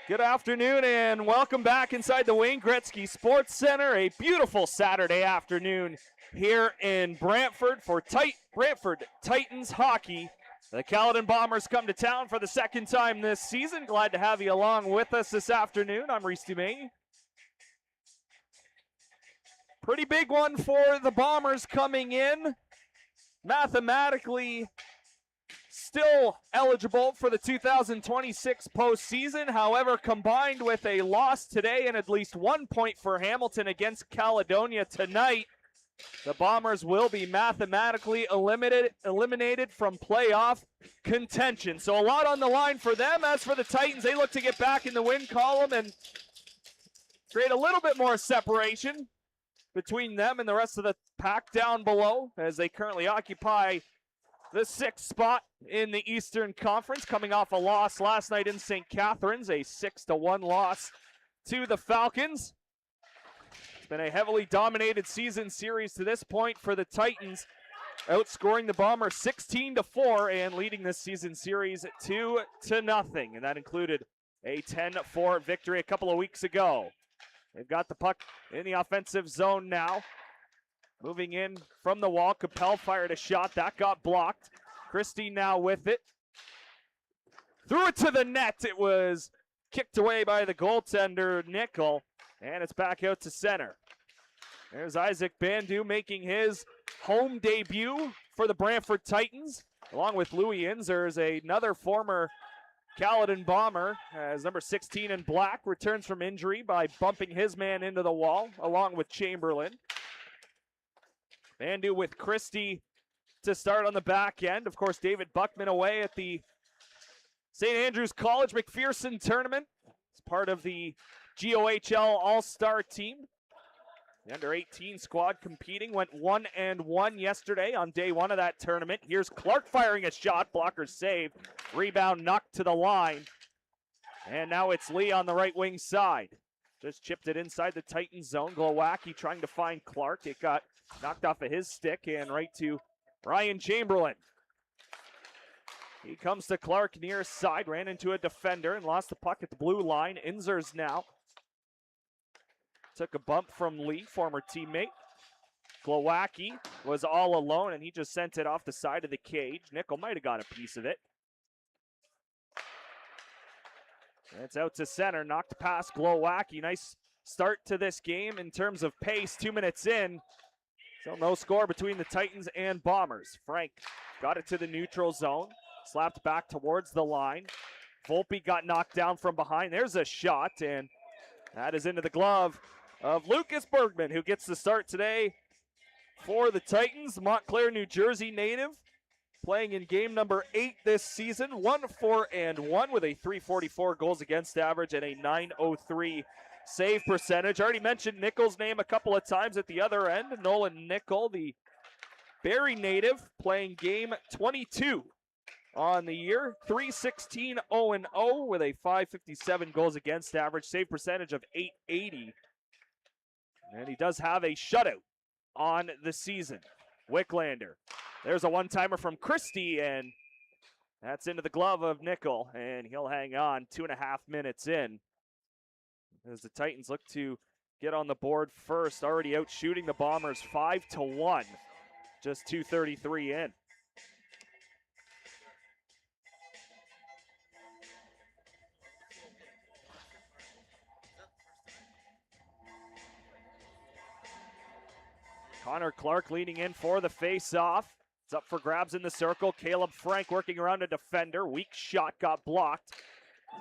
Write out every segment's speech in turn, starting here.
Good afternoon and welcome back inside the Wayne Gretzky Sports Center. A beautiful Saturday afternoon here in Brantford for Brantford Titans hockey. The Caledon Bombers come to town for the second time this season. Glad to have you along with us this afternoon. I'm Reese Dumais. Pretty big one for the Bombers coming in. Mathematically still eligible for the 2026 postseason. However, combined with a loss today and at least 1 point for Hamilton against Caledonia tonight, the Bombers will be mathematically eliminated from playoff contention. So a lot on the line for them. As for the Titans, they look to get back in the win column and create a little bit more separation between them and the rest of the pack down below, as they currently occupy the sixth spot in the Eastern Conference, coming off a loss last night in St. Catharines, a 6-1 loss to the Falcons. It's been a heavily dominated season series to this point for the Titans, outscoring the Bombers 16-4 and leading this season series 2-0. And that included a 10-4 victory a couple of weeks ago. They've got the puck in the offensive zone now. Moving in from the wall, Capel fired a shot. That got blocked. Christie now with it. Threw it to the net. It was kicked away by the goaltender, Nickel. And it's back out to center. There's Isaac Bandu making his home debut for the Brantford Titans. Along with Louis Inzers, another former Caledon Bomber, as number 16 in black returns from injury by bumping his man into the wall, along with Chamberlain. Bandu with Christie to start on the back end. Of course, David Buckman away at the St. Andrews College McPherson tournament. It's part of the GOHL All-Star team. The under-18 squad competing went 1-1 yesterday on day one of that tournament. Here's Clark firing a shot. Blocker saved. Rebound knocked to the line. And now it's Lee on the right wing side. Just chipped it inside the Titan zone. Glowacki trying to find Clark. It got knocked off of his stick and right to Ryan Chamberlain. He comes to Clark near side, ran into a defender and lost the puck at the blue line. Inzers now took a bump from Lee, former teammate. Glowacki was all alone and he just sent it off the side of the cage. Nickel might have got a piece of it. It's out to center, knocked past Glowacki. Nice start to this game in terms of pace, 2 minutes in. Still no score between the Titans and Bombers. Frank got it to the neutral zone, slapped back towards the line. Volpe got knocked down from behind. There's a shot, and that is into the glove of Lucas Bergman, who gets the start today for the Titans. Montclair, New Jersey native, playing in game number 8 this season. 1-4-1 with a .344 goals against average and a .903 save percentage. Already mentioned Nickel's name a couple of times at the other end. Nolan Nickel, the Barrie native, playing game 22 on the year. 3-16-0-0 with a .557 goals against average, save percentage of .880. And he does have a shutout on the season. Wicklander. There's a one-timer from Christie, and that's into the glove of Nickel, and he'll hang on 2.5 minutes in as the Titans look to get on the board first. Already out shooting the Bombers 5-1, just 2:33 in. Connor Clark leaning in for the face-off. It's up for grabs in the circle. Caleb Frank working around a defender. Weak shot got blocked.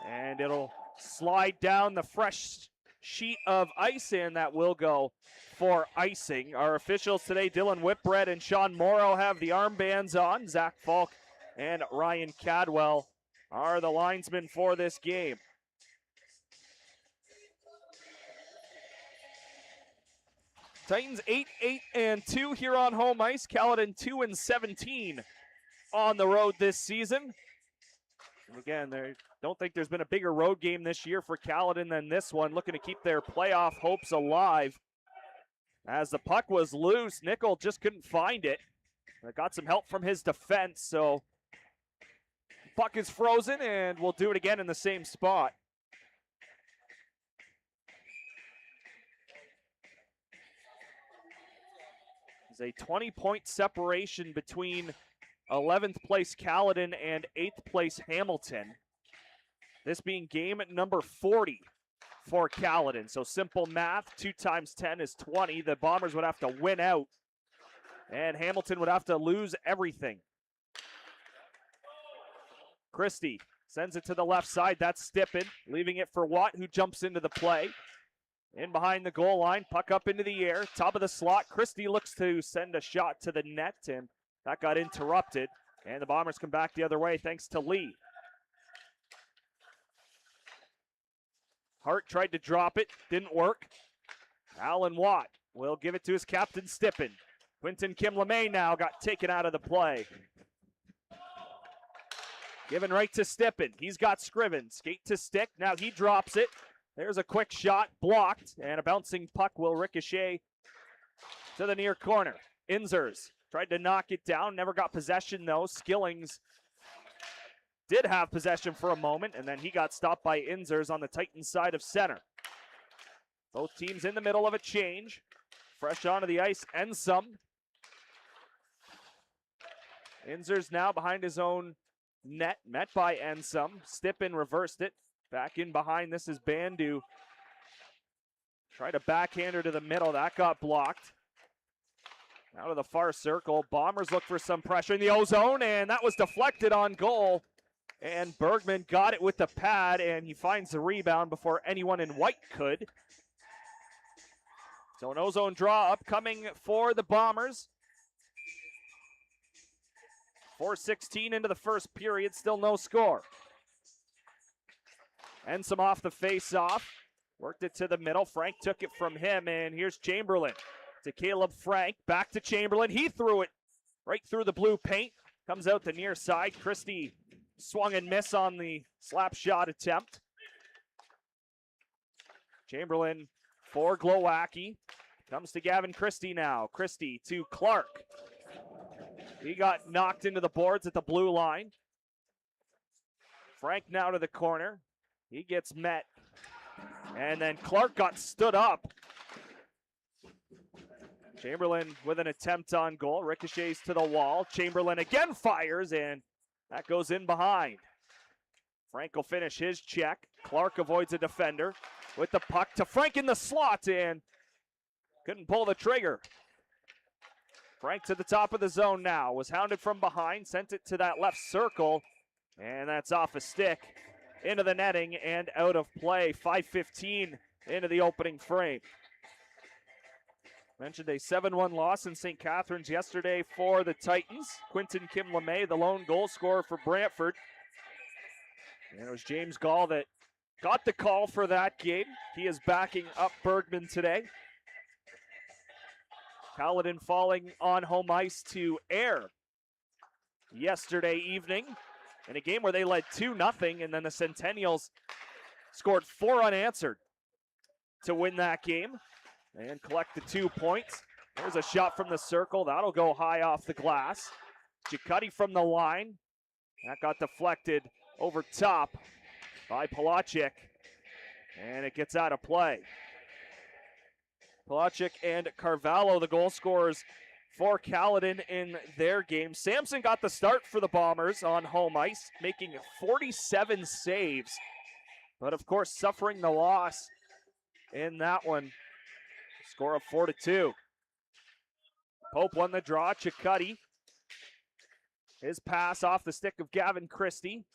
And it'll slide down the fresh sheet of ice, and that will go for icing. Our officials today, Dylan Whitbread and Sean Morrow, have the armbands on. Zach Falk and Ryan Cadwell are the linesmen for this game. Titans 8-8-2 here on home ice. Caledon 2-17 on the road this season. And again, I don't think there's been a bigger road game this year for Caledon than this one, looking to keep their playoff hopes alive. As the puck was loose, Nickel just couldn't find it. Got some help from his defense, so puck is frozen, and we'll do it again in the same spot. There's a 20-point separation between 11th place Caledon and 8th place Hamilton. This being game number 40 for Caledon. So simple math, 2 times 10 is 20. The Bombers would have to win out, and Hamilton would have to lose everything. Christie sends it to the left side. That's Stippen, leaving it for Watt, who jumps into the play. In behind the goal line, puck up into the air, top of the slot. Christie looks to send a shot to the net, and that got interrupted. And the Bombers come back the other way thanks to Lee. Hart tried to drop it, didn't work. Alan Watt will give it to his captain, Stippen. Quentin Kim LeMay now got taken out of the play. Given right to Stippen. He's got Scriven. Skate to stick. Now he drops it. There's a quick shot, blocked, and a bouncing puck will ricochet to the near corner. Inzers tried to knock it down, never got possession though. Skillings did have possession for a moment, and then he got stopped by Inzers on the Titans side of center. Both teams in the middle of a change. Fresh onto the ice, and some. Inzers now behind his own net, met by Ensum. Stippen reversed it. Back in behind, this is Bandu. Tried a backhander to the middle, that got blocked. Out of the far circle, Bombers look for some pressure in the O-zone, and that was deflected on goal. And Bergman got it with the pad, and he finds the rebound before anyone in white could. So an O-zone draw upcoming for the Bombers. 4:16 into the first period, still no score. Ensum off the face-off. Worked it to the middle. Frank took it from him, and here's Chamberlain to Caleb Frank. Back to Chamberlain. He threw it right through the blue paint. Comes out the near side. Christie swung and missed on the slap shot attempt. Chamberlain for Glowacki. Comes to Gavin Christie now. Christie to Clark. He got knocked into the boards at the blue line. Frank now to the corner. He gets met. And then Clark got stood up. Chamberlain with an attempt on goal. Ricochets to the wall. Chamberlain again fires, and that goes in behind. Frank will finish his check. Clark avoids a defender with the puck to Frank in the slot, and couldn't pull the trigger. Frank to the top of the zone now. Was hounded from behind. Sent it to that left circle, and that's off a stick. Into the netting and out of play. 5:15 into the opening frame. Mentioned a 7-1 loss in St. Catharines yesterday for the Titans. Quentin Kim LeMay, the lone goal scorer for Brantford. And it was James Gall that got the call for that game. He is backing up Bergman today. Caledon falling on home ice to Ayr yesterday evening in a game where they led 2-0, and then the Centennials scored 4 unanswered to win that game and collect the 2 points. There's a shot from the circle. That'll go high off the glass. Giacchetti from the line. That got deflected over top by Palachik, and it gets out of play. Palachik and Carvalho, the goal scorers for Caledon in their game. Sampson got the start for the Bombers on home ice, making 47 saves, but of course suffering the loss in that one. Score of 4-2. Pope won the draw. Giacchetti. His pass off the stick of Gavin Christie.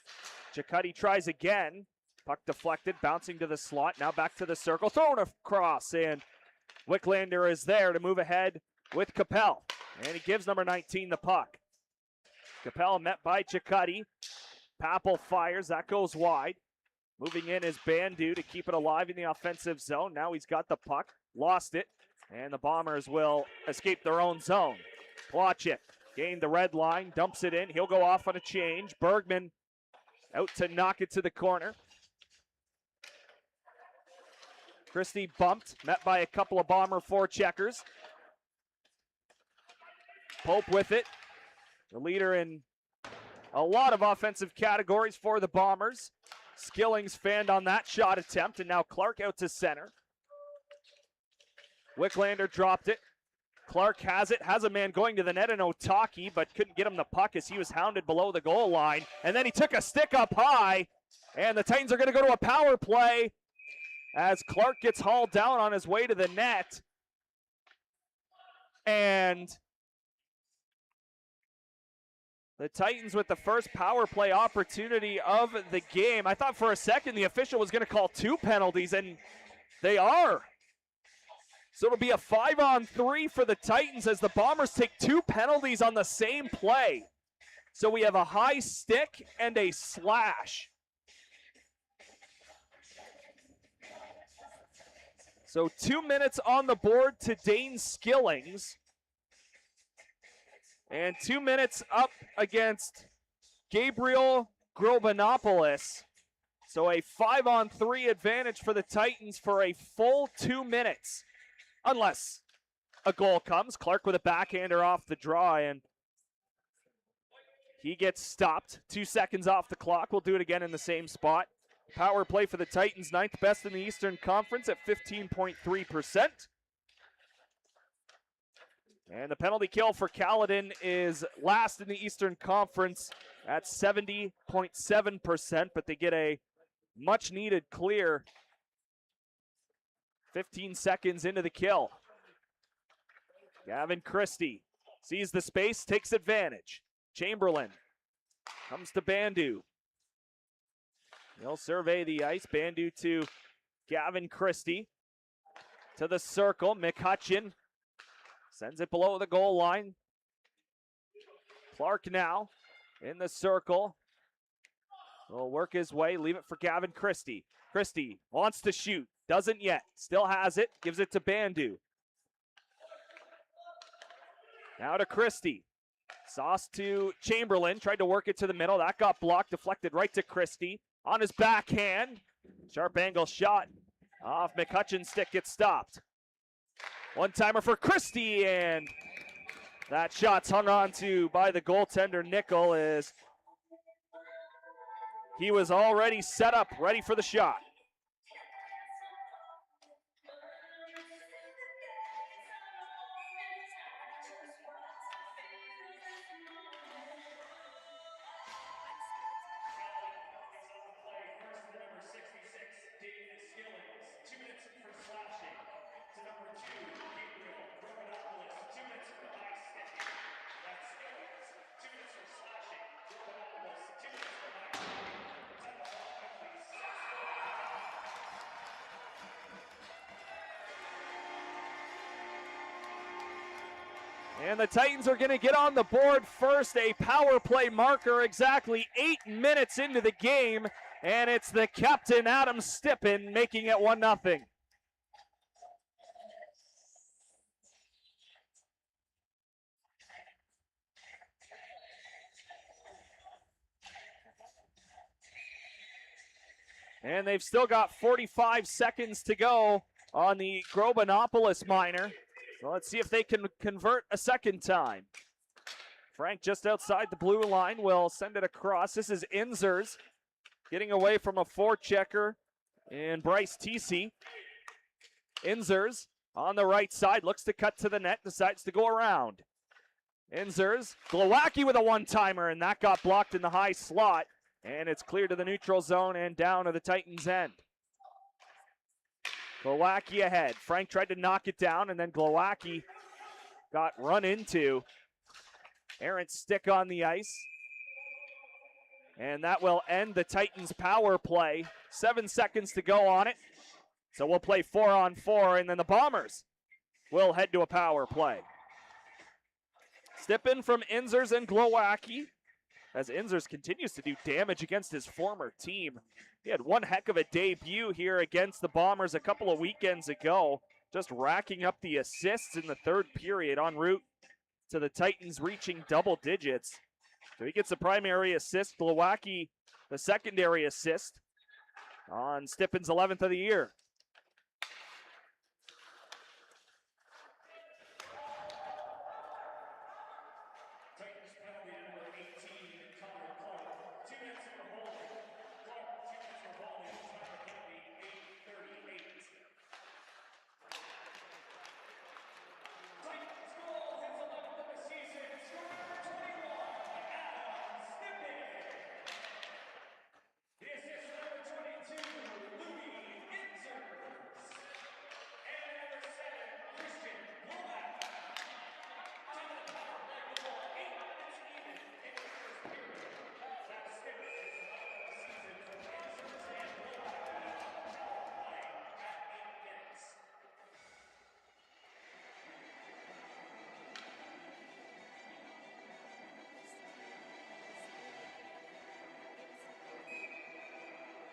Giacchetti tries again. Puck deflected, bouncing to the slot. Now back to the circle. Thrown across, and Wicklander is there to move ahead with Capel. And he gives number 19 the puck. Capel met by Giacchetti. Papel fires. That goes wide. Moving in is Bandu to keep it alive in the offensive zone. Now he's got the puck. Lost it. And the Bombers will escape their own zone. Palachik gained the red line. Dumps it in. He'll go off on a change. Bergman out to knock it to the corner. Christie bumped. Met by a couple of Bomber forecheckers. Pope with it. The leader in a lot of offensive categories for the Bombers. Skillings fanned on that shot attempt, and now Clark out to center. Wicklander dropped it. Clark has it, has a man going to the net in Otaki, but couldn't get him the puck as he was hounded below the goal line. And then he took a stick up high, and the Titans are going to go to a power play as Clark gets hauled down on his way to the net. And the Titans with the first power play opportunity of the game. I thought for a second the official was going to call 2 penalties, and they are. So it'll be a 5-on-3 for the Titans as the Bombers take 2 penalties on the same play. So we have a high stick and a slash. So 2 minutes on the board to Dane Skillings. And 2 minutes up against Gabriel Grobinopoulos. So a 5-on-3 advantage for the Titans for a full 2 minutes. Unless a goal comes. Clark with a backhander off the draw, and he gets stopped. 2 seconds off the clock. We'll do it again in the same spot. Power play for the Titans, 9th best in the Eastern Conference at 15.3%. And the penalty kill for Caledon is last in the Eastern Conference at 70.7%, but they get a much-needed clear 15 seconds into the kill. Gavin Christie sees the space, takes advantage. Chamberlain comes to Bandu. He'll survey the ice. Bandu to Gavin Christie. To the circle. McCutcheon sends it below the goal line. Clark now in the circle. Will work his way, leave it for Gavin Christie. Christie wants to shoot, doesn't yet. Still has it, gives it to Bandu. Now to Christie. Sauce to Chamberlain, tried to work it to the middle. That got blocked, deflected right to Christie. On his backhand, sharp angle shot off McCutcheon's stick, gets stopped. One-timer for Christie, and that shot's hung on to by the goaltender Nickel as he was already set up, ready for the shot. And the Titans are going to get on the board first. A power play marker exactly 8 minutes into the game. And it's the captain, Adam Stippen, making it 1-0. And they've still got 45 seconds to go on the Grobinopoulos minor. So let's see if they can convert a second time. Frank just outside the blue line will send it across. This is Inzers getting away from a forechecker and Bryce Teesey. Inzers on the right side, looks to cut to the net, decides to go around. Inzers, Glowacki with a one-timer, and that got blocked in the high slot. And it's clear to the neutral zone and down to the Titans' end. Glowacki ahead. Frank tried to knock it down, and then Glowacki got run into. Errant stick on the ice. And that will end the Titans' power play. 7 seconds to go on it. So we'll play 4-on-4, and then the Bombers will head to a power play. Stippen from Inzers and Glowacki, as Inzers continues to do damage against his former team. He had one heck of a debut here against the Bombers a couple of weekends ago, just racking up the assists in the third period en route to the Titans reaching double digits. So he gets the primary assist, Glowacki the secondary assist on Stippen's 11th of the year.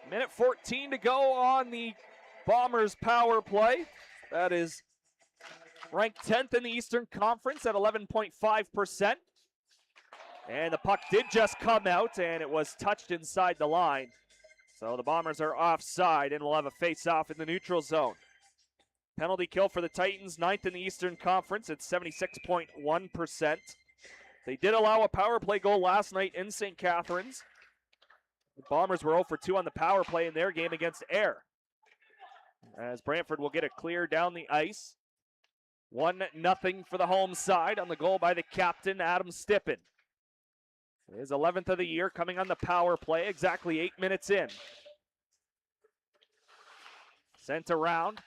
Minute 14 to go on the Bombers power play. That is ranked 10th in the Eastern Conference at 11.5%. And the puck did just come out, and it was touched inside the line. So the Bombers are offside, and will have a face-off in the neutral zone. Penalty kill for the Titans, 9th in the Eastern Conference at 76.1%. They did allow a power play goal last night in St. Catharines. The Bombers were 0 for 2 on the power play in their game against Ayr. As Brantford will get it clear down the ice. 1-0 for the home side on the goal by the captain, Adam Stippen. His 11th of the year coming on the power play, exactly 8 minutes in. Sent around.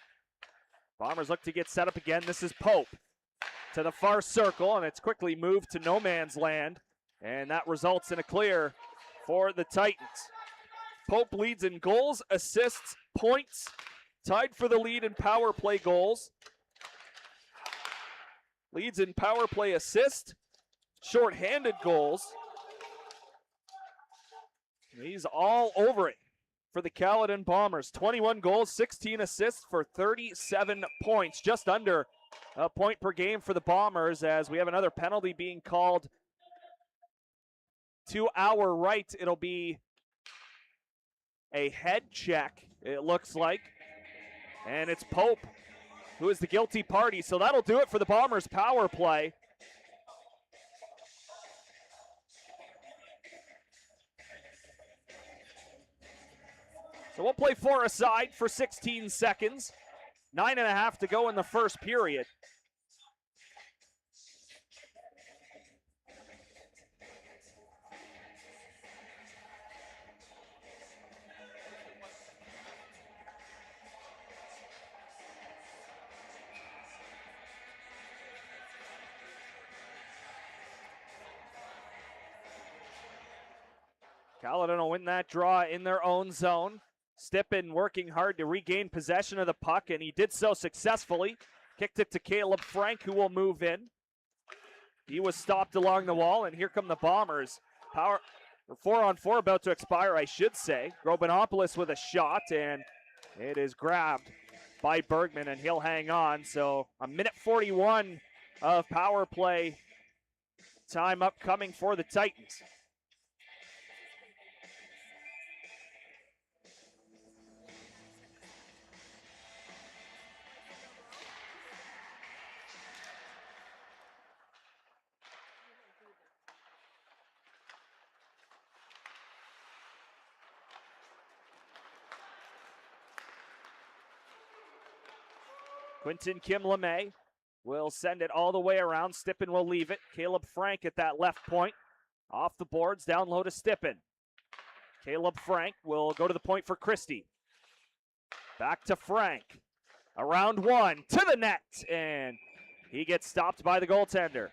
Bombers look to get set up again. This is Pope to the far circle, and it's quickly moved to no man's land, and that results in a clear for the Titans. Pope leads in goals, assists, points, tied for the lead in power play goals. Leads in power play assist, shorthanded goals. He's all over it for the Caledon Bombers. 21 goals, 16 assists for 37 points. Just under a point per game for the Bombers, as we have another penalty being called to our right. It'll be a head check, it looks like. And it's Pope who is the guilty party. So that'll do it for the Bombers power play. So we'll play 4 aside for 16 seconds. 9.5 to go in the first period. Caledon will win that draw in their own zone. Stippen working hard to regain possession of the puck, and he did so successfully. Kicked it to Caleb Frank, who will move in. He was stopped along the wall, and here come the Bombers. 4-on-4 about to expire, I should say. Grobinopoulos with a shot, and it is grabbed by Bergman, and he'll hang on. So a minute 41 of power play time upcoming for the Titans. Quinton Kim LeMay will send it all the way around. Stippen will leave it. Caleb Frank at that left point. Off the boards, down low to Stippen. Caleb Frank will go to the point for Christie. Back to Frank. Around one, to the net, and he gets stopped by the goaltender.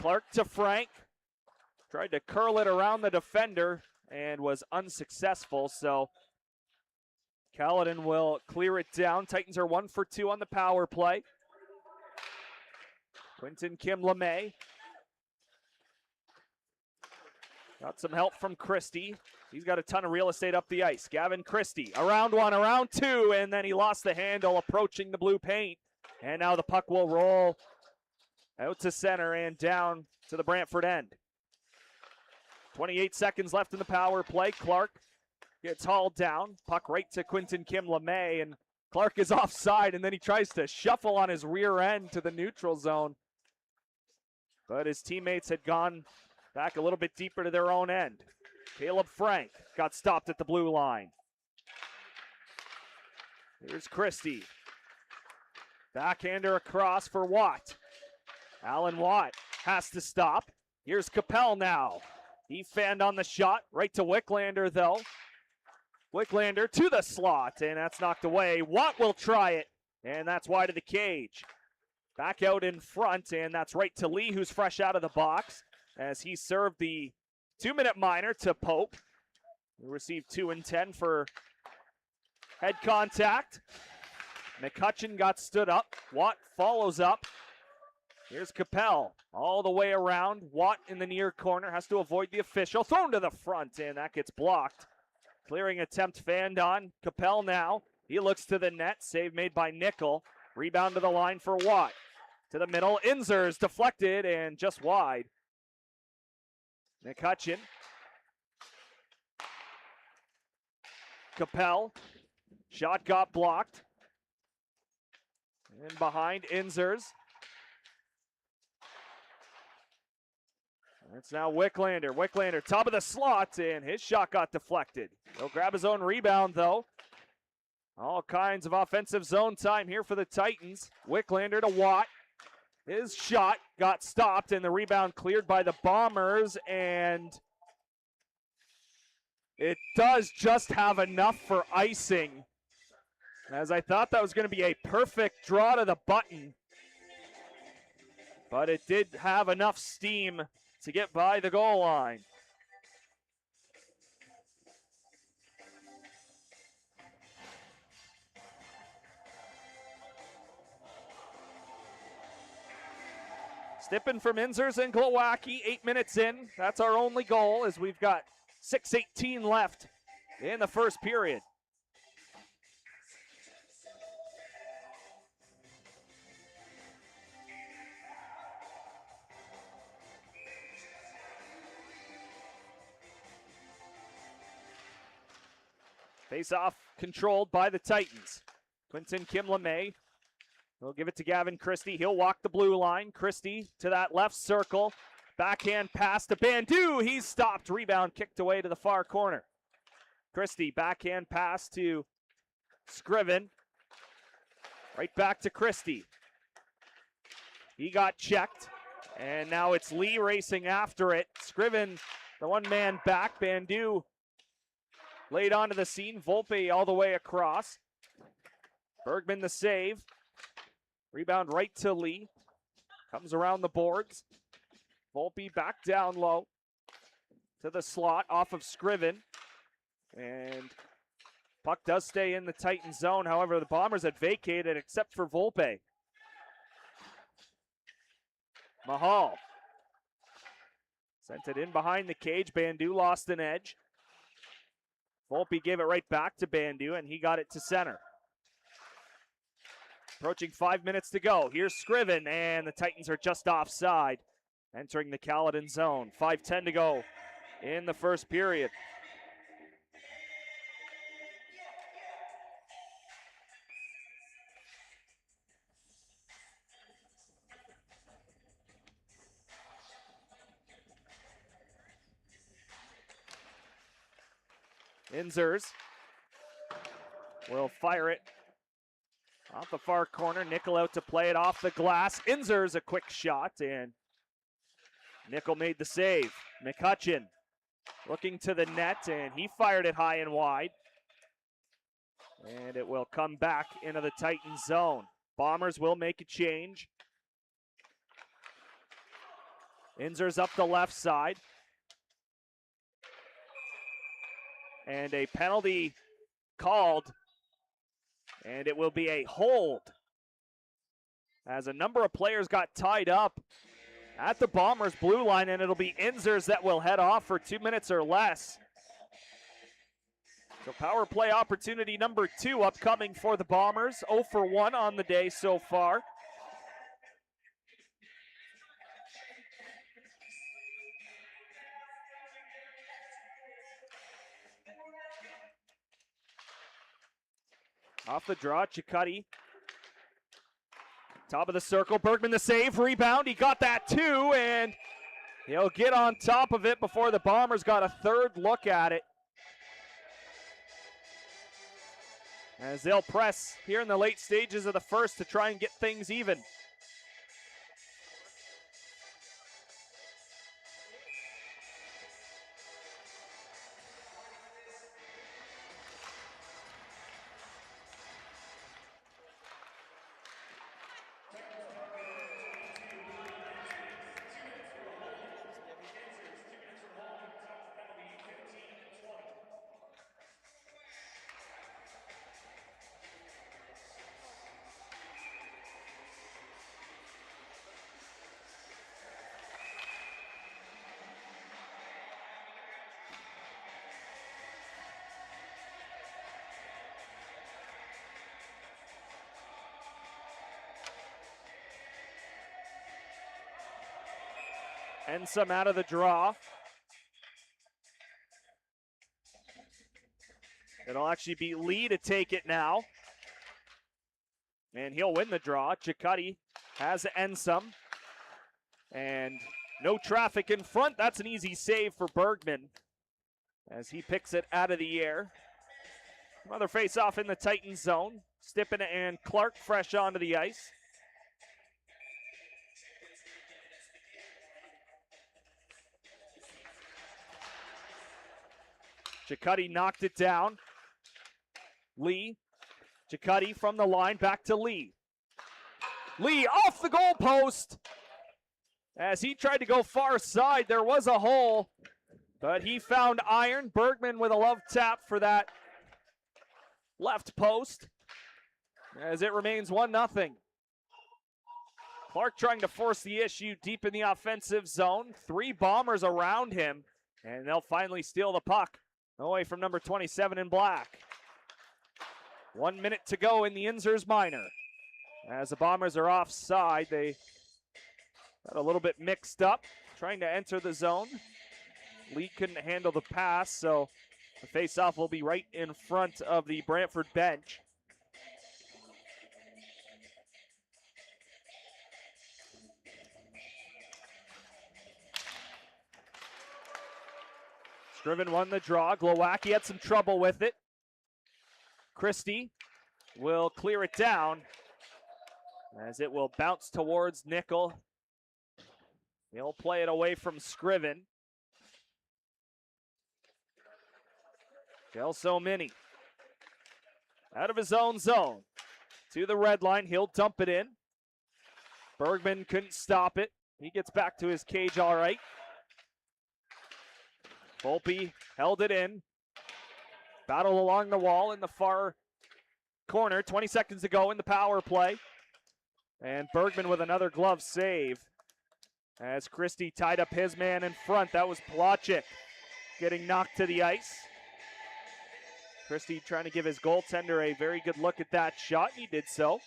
Clark to Frank. Tried to curl it around the defender and was unsuccessful. So Caledon will clear it down. Titans are 1 for 2 on the power play. Quinton Kim LeMay. Got some help from Christie. He's got a ton of real estate up the ice. Gavin Christie, around one, around two, and then he lost the handle approaching the blue paint. And now the puck will roll out to center and down to the Brantford end. 28 seconds left in the power play. Clark gets hauled down. Puck right to Quinton Kim LeMay, and Clark is offside, and then he tries to shuffle on his rear end to the neutral zone. But his teammates had gone back a little bit deeper to their own end. Caleb Frank got stopped at the blue line. Here's Christie. Backhander across for Watt. Alan Watt has to stop. Here's Capel now. He fanned on the shot, right to Wicklander though. Wicklander to the slot, and that's knocked away. Watt will try it, and that's wide of the cage. Back out in front, and that's right to Lee, who's fresh out of the box, as he served the 2-minute minor to Pope, who received 2 and 10 for head contact. McCutcheon got stood up. Watt follows up. Here's Capel all the way around. Watt in the near corner, has to avoid the official. Thrown to the front, and that gets blocked. Clearing attempt fanned on. Capel now. He looks to the net. Save made by Nickel. Rebound to the line for Watt. To the middle. Inzers deflected and just wide. McCutcheon. Capel. Shot got blocked. And behind Inzers. It's now Wicklander. Wicklander, top of the slot, and his shot got deflected. He'll grab his own rebound, though. All kinds of offensive zone time here for the Titans. Wicklander to Watt. His shot got stopped, and the rebound cleared by the Bombers, and it does just have enough for icing, as I thought that was going to be a perfect draw to the button, but it did have enough steam to get by the goal line. Stippen from Inzers and Glowacki, 8 minutes in. That's our only goal, as we've got 6:18 left in the first period. Face-off controlled by the Titans. Quinton Kim-LeMay will give it to Gavin Christie. He'll walk the blue line. Christie to that left circle. Backhand pass to Bandu. He's stopped. Rebound kicked away to the far corner. Christie, backhand pass to Scriven. Right back to Christie. He got checked. And now it's Lee racing after it. Scriven, the one-man back. Bandu laid onto the scene. Volpe all the way across. Bergman the save. Rebound right to Lee. Comes around the boards. Volpe back down low to the slot off of Scriven. And puck does stay in the Titan zone. However, the Bombers had vacated except for Volpe. Mahal sent it in behind the cage. Bandu lost an edge. Volpe gave it right back to Bandu, and he got it to center. Approaching 5 minutes to go. Here's Scriven, and the Titans are just offside, entering the Caledon zone. 5:10 to go in the first period. Inzers will fire it off the far corner. Nickel out to play it off the glass. Inzers a quick shot, and Nickel made the save. McCutcheon looking to the net, and he fired it high and wide. And it will come back into the Titan zone. Bombers will make a change. Inzers up the left side. And a penalty called, and it will be a hold, as a number of players got tied up at the Bombers' blue line, and it'll be Inzers that will head off for 2 minutes or less. So power play opportunity number 2 upcoming for the Bombers. 0 for 1 on the day so far. Off the draw, Cicciotti. Top of the circle, Bergman the save, rebound, he got that too, and he'll get on top of it before the Bombers got a third look at it. As they'll press here in the late stages of the first to try and get things even. Ensom out of the draw. It'll actually be Lee to take it now. And he'll win the draw. Cicutti has Ensom. And no traffic in front. That's an easy save for Bergman as he picks it out of the air. Another face-off in the Titans zone. Stippen and Clark fresh onto the ice. Cicutti knocked it down. Lee. Cicutti from the line back to Lee. Lee off the goalpost. As he tried to go far side, there was a hole, but he found iron. Bergman with a love tap for that left post as it remains 1-0. Clark trying to force the issue deep in the offensive zone. 3 Bombers around him, and they'll finally steal the puck away from number 27 in black. 1 minute to go in the Inzers minor. As the Bombers are offside, they got a little bit mixed up, trying to enter the zone. Lee couldn't handle the pass, so the face-off will be right in front of the Brantford bench. Scriven won the draw. Glowacki had some trouble with it. Christie will clear it down as it will bounce towards Nickel. He'll play it away from Scriven. Gelso Mini out of his own zone to the red line. He'll dump it in. Bergman couldn't stop it. He gets back to his cage all right. Volpe held it in. Battle along the wall in the far corner. 20 seconds to go in the power play. And Bergman with another glove save as Christie tied up his man in front. That was Plachik getting knocked to the ice. Christie trying to give his goaltender a very good look at that shot. He did so.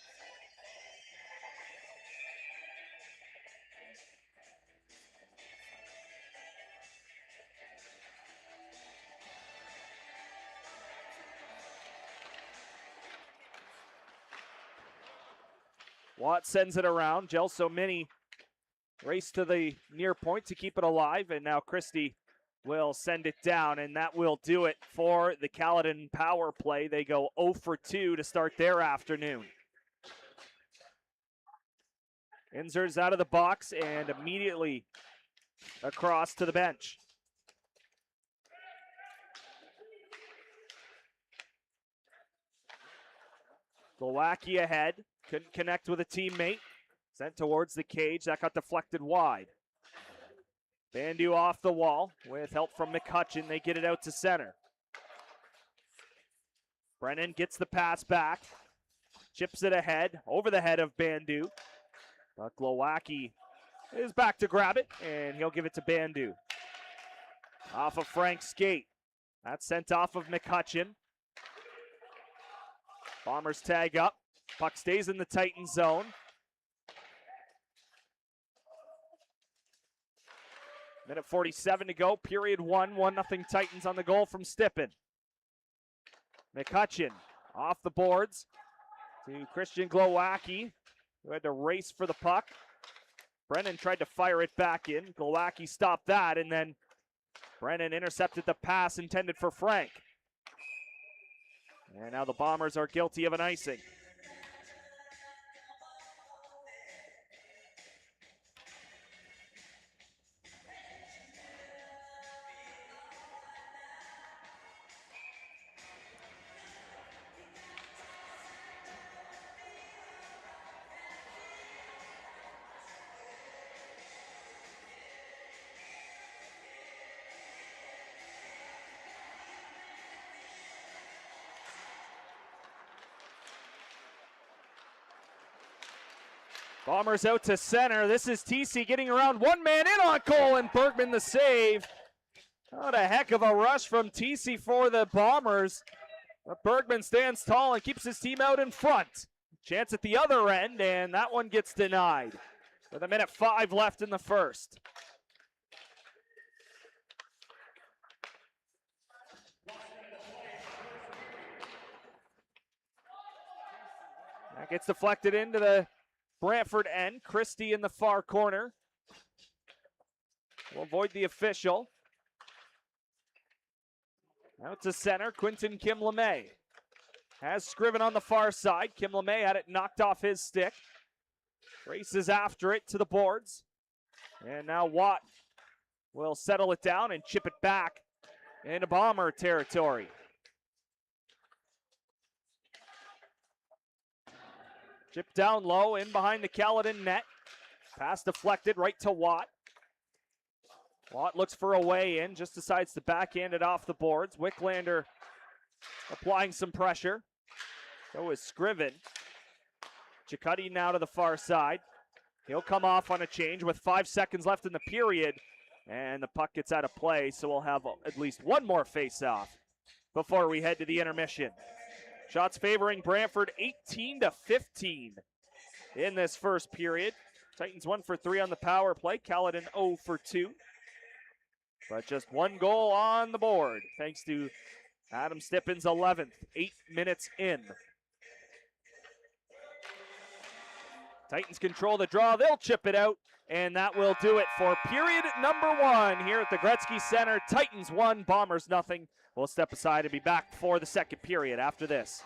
Watt sends it around. Gelso Mini race to the near point to keep it alive, and now Christie will send it down, and that will do it for the Caledon power play. They go 0 for 2 to start their afternoon. Inzers out of the box and immediately across to the bench. Glowacki ahead. Couldn't connect with a teammate. Sent towards the cage. That got deflected wide. Bandu off the wall with help from McCutcheon. They get it out to center. Brennan gets the pass back. Chips it ahead. Over the head of Bandu. But Glowacki is back to grab it. And he'll give it to Bandu. Off of Frank's skate. That's sent off of McCutcheon. Bombers tag up. Puck stays in the Titan zone. Minute 47 to go. Period 1. 1-0 Titans on the goal from Stippen. McCutcheon off the boards to Christian Glowacki, who had to race for the puck. Brennan tried to fire it back in. Glowacki stopped that, and then Brennan intercepted the pass intended for Frank. And now the Bombers are guilty of an icing. Bombers out to center. This is TC getting around. One man in on goal, and Bergman the save. What a heck of a rush from TC for the Bombers. But Bergman stands tall and keeps his team out in front. Chance at the other end, and that one gets denied. With 1:05 left in the first. That gets deflected into the Brantford end. Christie in the far corner. Will avoid the official. Out to center, Quinton Kim LeMay. Has Scriven on the far side. Kim LeMay had it knocked off his stick. Races after it to the boards. And now Watt will settle it down and chip it back into Bomber territory. Chip down low, in behind the Caledon net. Pass deflected right to Watt. Watt looks for a way in, just decides to backhand it off the boards. Wicklander applying some pressure. So is Scriven. Cicutti now to the far side. He'll come off on a change with 5 seconds left in the period. And the puck gets out of play, so we'll have at least one more face-off before we head to the intermission. Shots favoring Brantford 18-15 in this first period. Titans 1 for 3 on the power play. Caledon 0 for 2. But just one goal on the board, thanks to Adam Stippin's 11th, 8 minutes in. Titans control the draw. They'll chip it out, and that will do it for period number 1 here at the Gretzky Center. Titans 1, Bombers nothing. We'll step aside and be back for the second period after this.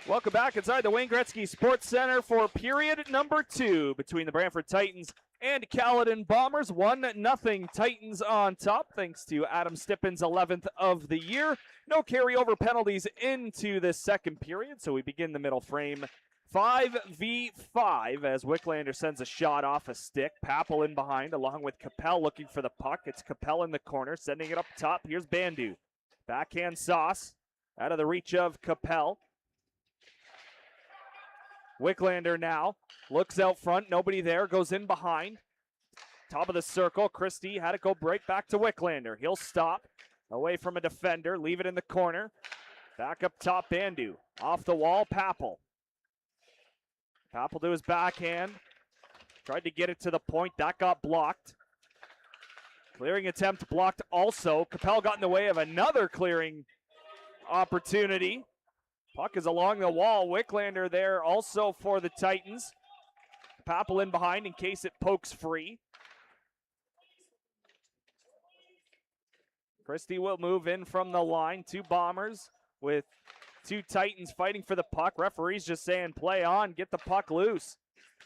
Welcome back inside the Wayne Gretzky Sports Center for period number 2 between the Brantford Titans and Caledon Bombers. 1-0 Titans on top thanks to Adam Stippin's 11th of the year. No carryover penalties into the second period, so we begin the middle frame 5v5 as Wicklander sends a shot off a stick. Papel in behind along with Capel looking for the puck. It's Capel in the corner, sending it up top. Here's Bandu. Backhand sauce out of the reach of Capel. Wicklander now looks out front, nobody there, goes in behind. Top of the circle, Christie had it go break back to Wicklander. He'll stop away from a defender, leave it in the corner. Back up top, Bandu. Off the wall, Papel. Papel to his backhand. Tried to get it to the point, that got blocked. Clearing attempt blocked also. Capel got in the way of another clearing opportunity. Puck is along the wall. Wicklander there also for the Titans. Papel in behind in case it pokes free. Christie will move in from the line. 2 Bombers with 2 Titans fighting for the puck. Referee's just saying play on, get the puck loose.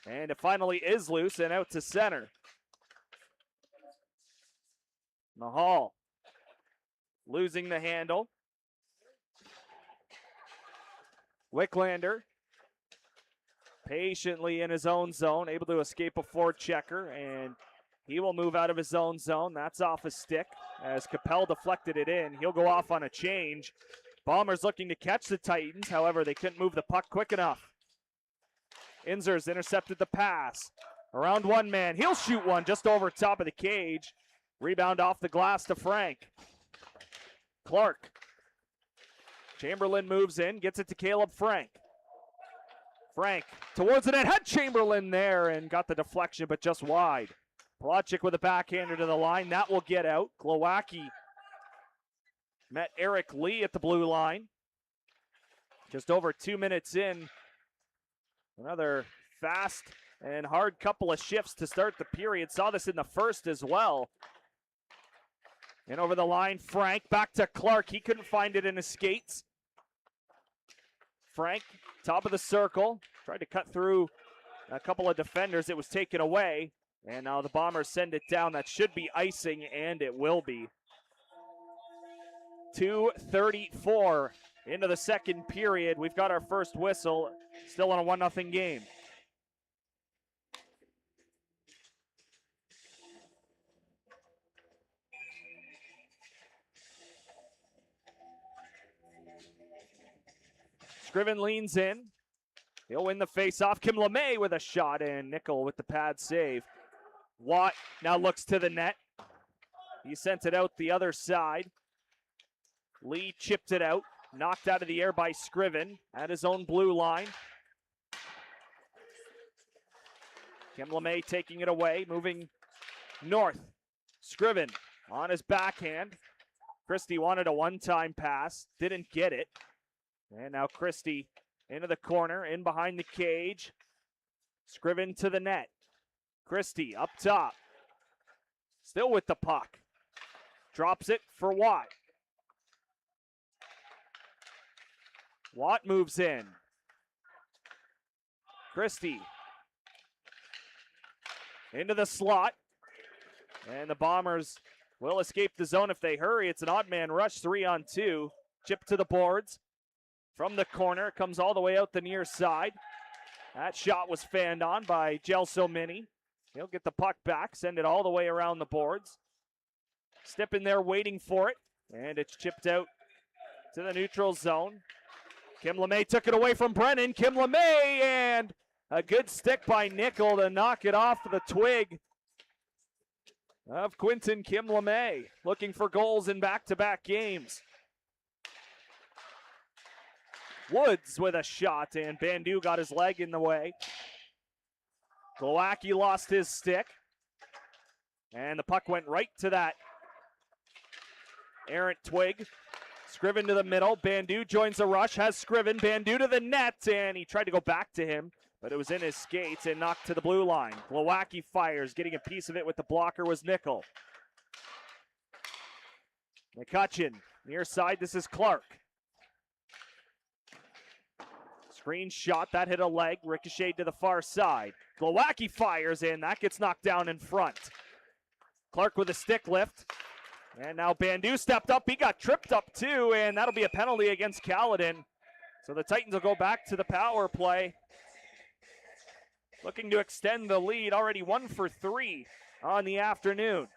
And it finally is loose and out to center. Mahal losing the handle. Wicklander patiently in his own zone, able to escape a forechecker, and he will move out of his own zone. That's off a stick as Capel deflected it in. He'll go off on a change. Bombers looking to catch the Titans, however, they couldn't move the puck quick enough. Inzers intercepted the pass. Around one man, he'll shoot one just over top of the cage. Rebound off the glass to Frank. Clark. Chamberlain moves in, gets it to Caleb Frank. Frank towards the net, had Chamberlain there and got the deflection, but just wide. Plotchik with a backhander to the line, that will get out. Glowacki met Eric Lee at the blue line. Just over 2 minutes in. Another fast and hard couple of shifts to start the period. Saw this in the first as well. And over the line, Frank back to Clark. He couldn't find it in his skates. Frank, top of the circle, tried to cut through a couple of defenders. It was taken away, and now the Bombers send it down. That should be icing, and it will be. 2:34 into the second period. We've got our first whistle, still on a 1-0 game. Scriven leans in. He'll win the faceoff. Kim LeMay with a shot, and Nickel with the pad save. Watt now looks to the net. He sent it out the other side. Lee chipped it out. Knocked out of the air by Scriven at his own blue line. Kim LeMay taking it away, moving north. Scriven on his backhand. Christie wanted a one-time pass, didn't get it. And now Christie into the corner, in behind the cage. Scriven to the net. Christie up top. Still with the puck. Drops it for Watt. Watt moves in. Christie into the slot. And the Bombers will escape the zone if they hurry. It's an odd man rush, 3-on-2. Chip to the boards. From the corner, comes all the way out the near side. That shot was fanned on by Gelso Mini. He'll get the puck back, send it all the way around the boards. Stippin there waiting for it, and it's chipped out to the neutral zone. Kim LeMay took it away from Brennan. Kim LeMay, and a good stick by Nickel to knock it off the twig of Quinton Kim LeMay, looking for goals in back-to-back games. Woods with a shot, and Bandu got his leg in the way. Glowacki lost his stick, and the puck went right to that errant twig. Scriven to the middle. Bandu joins the rush, has Scriven. Bandu to the net, and he tried to go back to him, but it was in his skates and knocked to the blue line. Glowacki fires, getting a piece of it with the blocker was Nickel. McCutcheon, near side, this is Clark. Screen shot, that hit a leg, ricocheted to the far side. Glowacki fires in, that gets knocked down in front. Clark with a stick lift. And now Bandu stepped up, he got tripped up too, and that'll be a penalty against Caledon. So the Titans will go back to the power play. Looking to extend the lead, already 1 for 3 on the afternoon.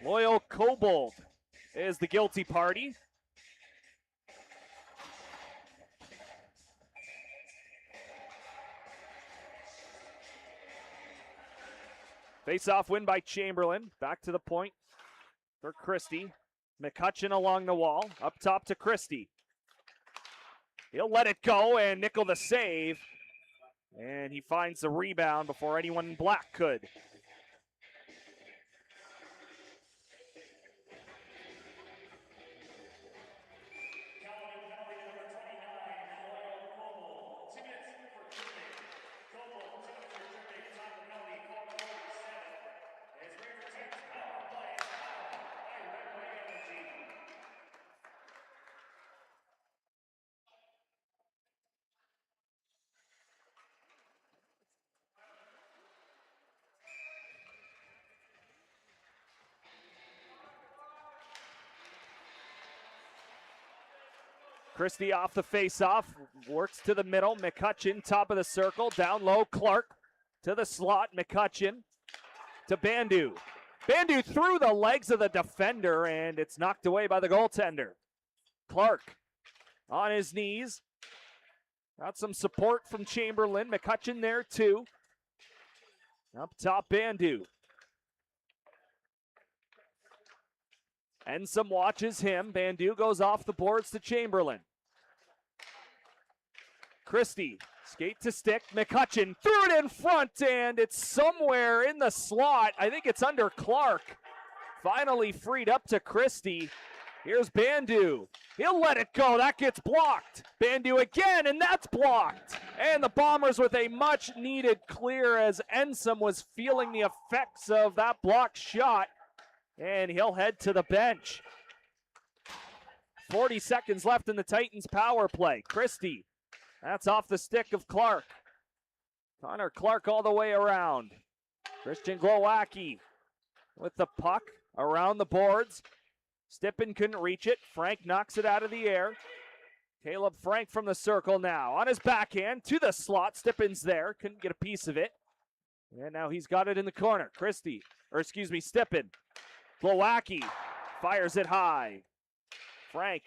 Loyal Kobold is the guilty party. Face-off win by Chamberlain. Back to the point for Christie. McCutcheon along the wall. Up top to Christie. He'll let it go and nickel the save. And he finds the rebound before anyone in black could. Christie off the face-off, works to the middle. McCutcheon, top of the circle, down low. Clark to the slot. McCutcheon to Bandu. Bandu through the legs of the defender, and it's knocked away by the goaltender. Clark on his knees. Got some support from Chamberlain. McCutcheon there too. Up top, Bandu. Ensom watches him. Bandu goes off the boards to Chamberlain. Christie, skate to stick. McCutcheon threw it in front, and it's somewhere in the slot. I think it's under Clark. Finally freed up to Christie. Here's Bandu. He'll let it go. That gets blocked. Bandu again, and that's blocked. And the Bombers with a much-needed clear as Ensom was feeling the effects of that blocked shot. And he'll head to the bench. 40 seconds left in the Titans power play. Christie, that's off the stick of Clark. Connor Clark all the way around. Christian Glowacki with the puck around the boards. Stippen couldn't reach it. Frank knocks it out of the air. Caleb Frank from the circle now. On his backhand to the slot. Stippen's there. Couldn't get a piece of it. And now he's got it in the corner. Stippen. Glowacki fires it high. Frank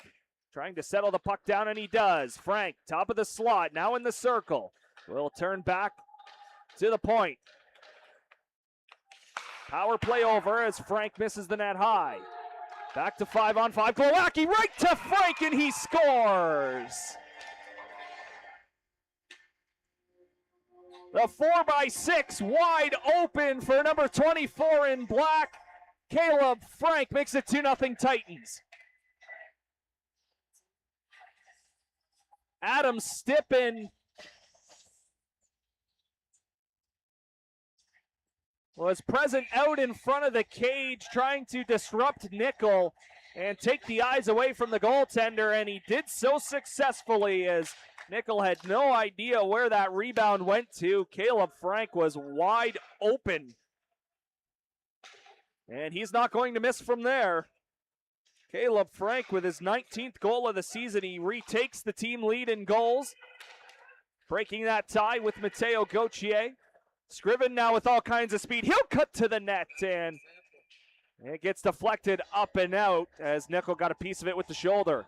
trying to settle the puck down, and he does. Frank, top of the slot, now in the circle. Will turn back to the point. Power play over as Frank misses the net high. Back to 5-on-5. Glowacki right to Frank, and he scores. The 4x6 wide open for number 24 in black. Caleb Frank makes it 2-0 Titans. Adam Stippen was present out in front of the cage trying to disrupt Nickel and take the eyes away from the goaltender, and he did so successfully as Nickel had no idea where that rebound went to. Caleb Frank was wide open, and he's not going to miss from there. Caleb Frank with his 19th goal of the season. He retakes the team lead in goals, breaking that tie with Mateo Gauthier. Scriven now with all kinds of speed. He'll cut to the net, and it gets deflected up and out as Nickel got a piece of it with the shoulder.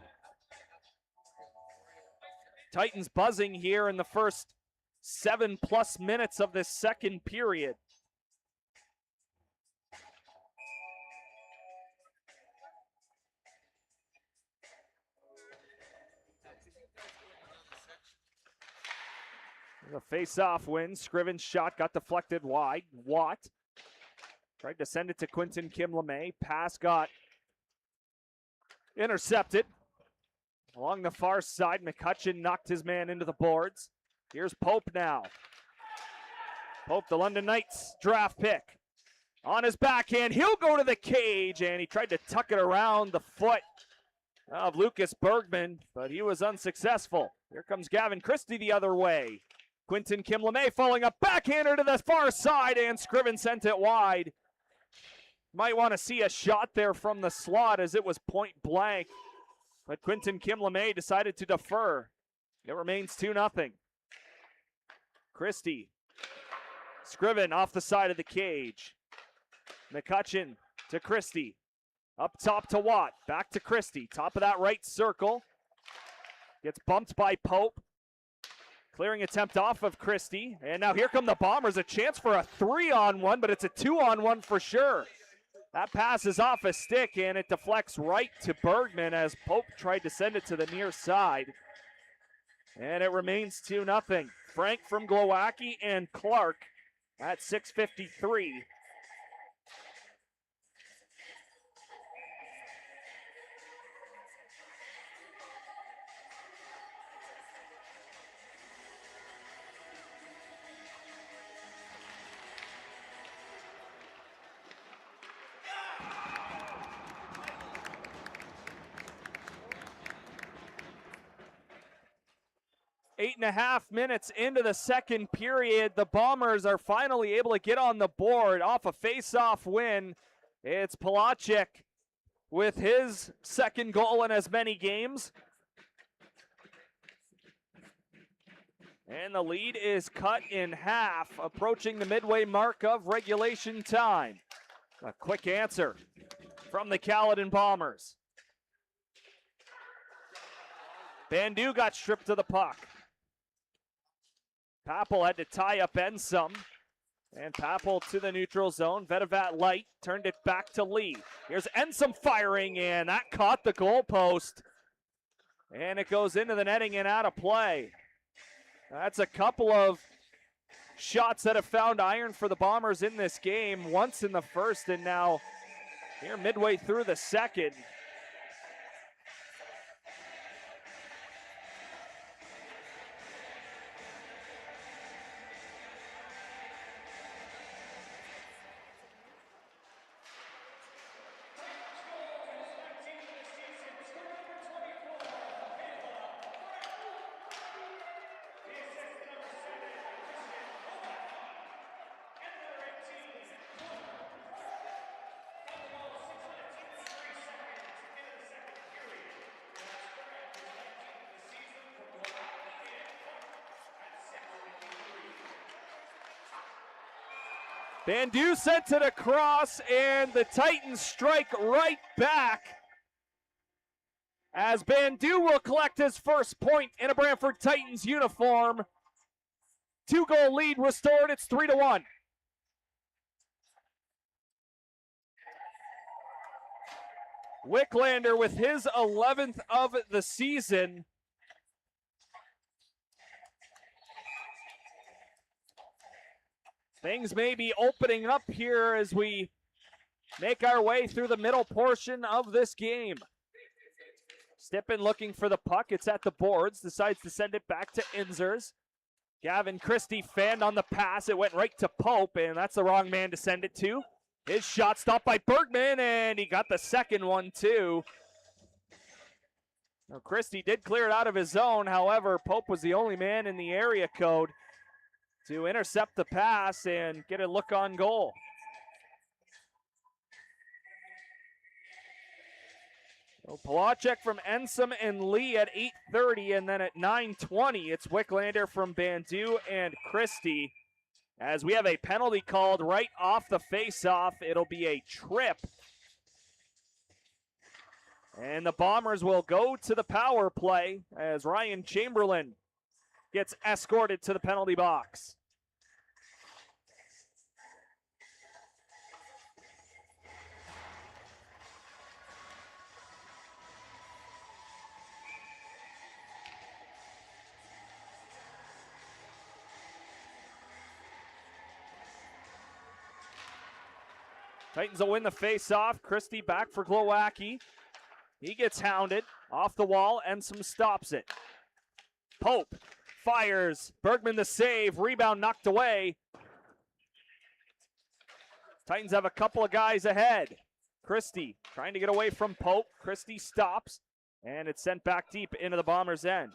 Titans buzzing here in the first 7+ minutes of this second period. The face-off win. Scriven's shot got deflected wide. Watt tried to send it to Quinton Kim LeMay. Pass got intercepted. Along the far side, McCutcheon knocked his man into the boards. Here's Pope now. Pope, the London Knights draft pick. On his backhand, he'll go to the cage, and he tried to tuck it around the foot of Lucas Bergman, but he was unsuccessful. Here comes Gavin Christie the other way. Quinton Kim-LeMay following up backhander to the far side, and Scriven sent it wide. Might want to see a shot there from the slot as it was point blank, but Quinton Kim-LeMay decided to defer. It remains 2-0. Christie. Scriven off the side of the cage. McCutcheon to Christie. Up top to Watt. Back to Christie. Top of that right circle. Gets bumped by Pope. Clearing attempt off of Christie. And now here come the Bombers. A chance for a 3-on-1, but it's a 2-on-1 for sure. That pass is off a stick, and it deflects right to Bergman as Pope tried to send it to the near side. And it remains 2-0. Frank from Glowacki and Clark at 6:53. Eight and a half minutes into the second period, the Bombers are finally able to get on the board off a face-off win. It's Palachik with his second goal in as many games. And the lead is cut in half, approaching the midway mark of regulation time. A quick answer from the Caledon Bombers. Bandu got stripped of the puck. Papel had to tie up Ensom. And Papel to the neutral zone. Vedavat light turned it back to Lee. Here's Ensom firing, and that caught the goalpost. And it goes into the netting and out of play. That's a couple of shots that have found iron for the Bombers in this game. Once in the first, and now here midway through the second. Bandu sent it across, and the Titans strike right back as Bandu will collect his first point in a Brantford Titans uniform. 2-goal lead restored. It's 3-1. Wicklander with his 11th of the season. Things may be opening up here as we make our way through the middle portion of this game. Stippen looking for the puck. It's at the boards. Decides to send it back to Inzers. Gavin Christie fanned on the pass. It went right to Pope, and that's the wrong man to send it to. His shot stopped by Bergman, and he got the second one too. Now Christie did clear it out of his zone. However, Pope was the only man in the area code to intercept the pass and get a look on goal. So Palachuk from Ensom and Lee at 8:30, and then at 9:20, it's Wicklander from Bandu and Christie. As we have a penalty called right off the face-off, it'll be a trip. And the Bombers will go to the power play as Ryan Chamberlain gets escorted to the penalty box. Titans will win the face-off. Christie back for Glowacki. He gets hounded off the wall, Ensom stops it. Pope fires. Bergman the save. Rebound knocked away. Titans have a couple of guys ahead. Christie trying to get away from Pope. Christie stops, and it's sent back deep into the Bombers' end.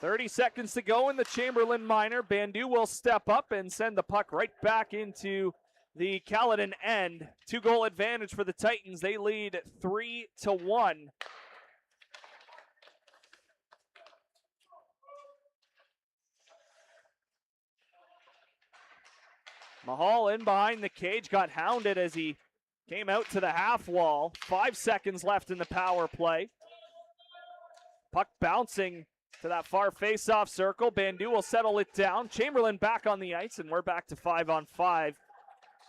.30 seconds to go in the Chamberlain minor. Bandu will step up and send the puck right back into the Caledon end. 2-goal advantage for the Titans. They lead 3-1. Mahal in behind the cage, got hounded as he came out to the half wall. 5 seconds left in the power play. Puck bouncing to that far face-off circle. Bandu will settle it down. Chamberlain back on the ice, and we're back to 5-on-5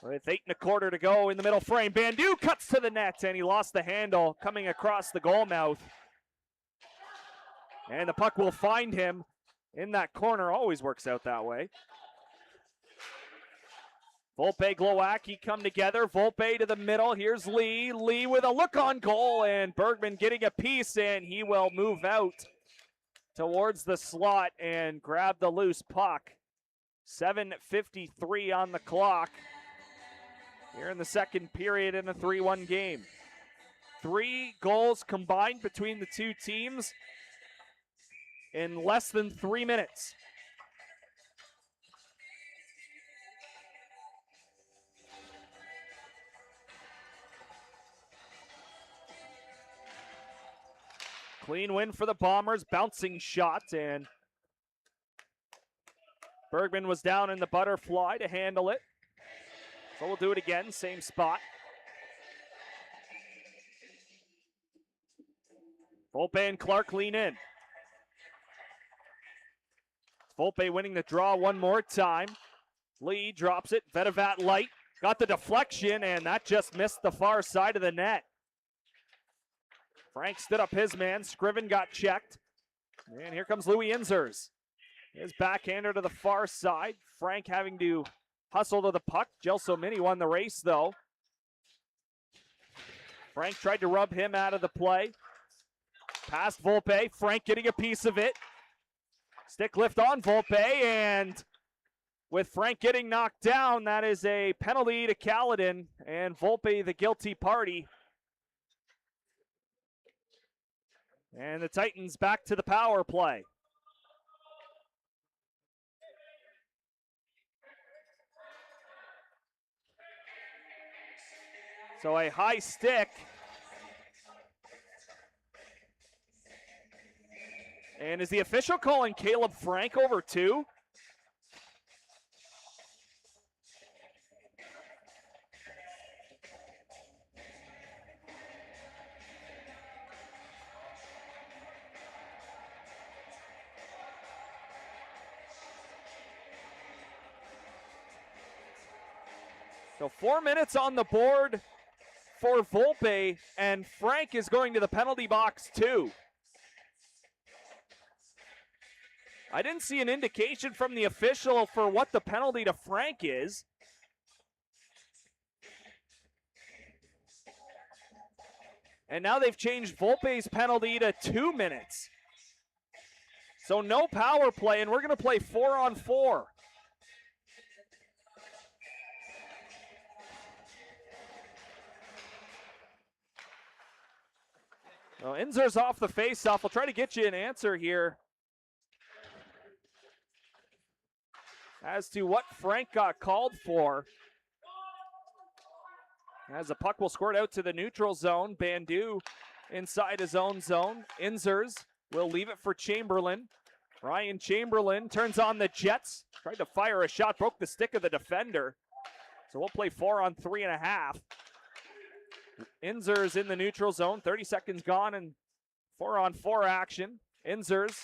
with 8.25 to go in the middle frame. Bandu cuts to the net, and he lost the handle coming across the goal mouth. And the puck will find him in that corner. Always works out that way. Volpe, Glowacki come together. Volpe to the middle. Here's Lee. Lee with a look on goal, and Bergman getting a piece, and he will move out towards the slot and grab the loose puck. 7:53 on the clock here in the second period in a 3-1 game. 3 goals combined between the two teams in less than 3 minutes. Clean win for the Bombers, bouncing shot, and Bergman was down in the butterfly to handle it. So we'll do it again, same spot. Volpe and Clark lean in. Volpe winning the draw one more time. Lee drops it, Vedavat light, got the deflection, and that just missed the far side of the net. Frank stood up his man. Scriven got checked. And here comes Louis Inzers. His backhander to the far side. Frank having to hustle to the puck. Gelso Mini won the race, though. Frank tried to rub him out of the play. Past Volpe. Frank getting a piece of it. Stick lift on Volpe, and with Frank getting knocked down, that is a penalty to Caledon, and Volpe the guilty party. And the Titans back to the power play. So a high stick. And is the official calling Caleb Frank over 2? So 4 minutes on the board for Volpe, and Frank is going to the penalty box too. I didn't see an indication from the official for what the penalty to Frank is. And now they've changed Volpe's penalty to 2 minutes. So no power play, and we're going to play 4-on-4. Well, Inzer's off the faceoff. We'll try to get you an answer here as to what Frank got called for. As the puck will squirt out to the neutral zone. Bandu inside his own zone. Inzers will leave it for Chamberlain. Ryan Chamberlain turns on the Jets. Tried to fire a shot, broke the stick of the defender. So we'll play 4-on-3.5. Inzers in the neutral zone. 30 seconds gone and 4-on-4 action. Inzers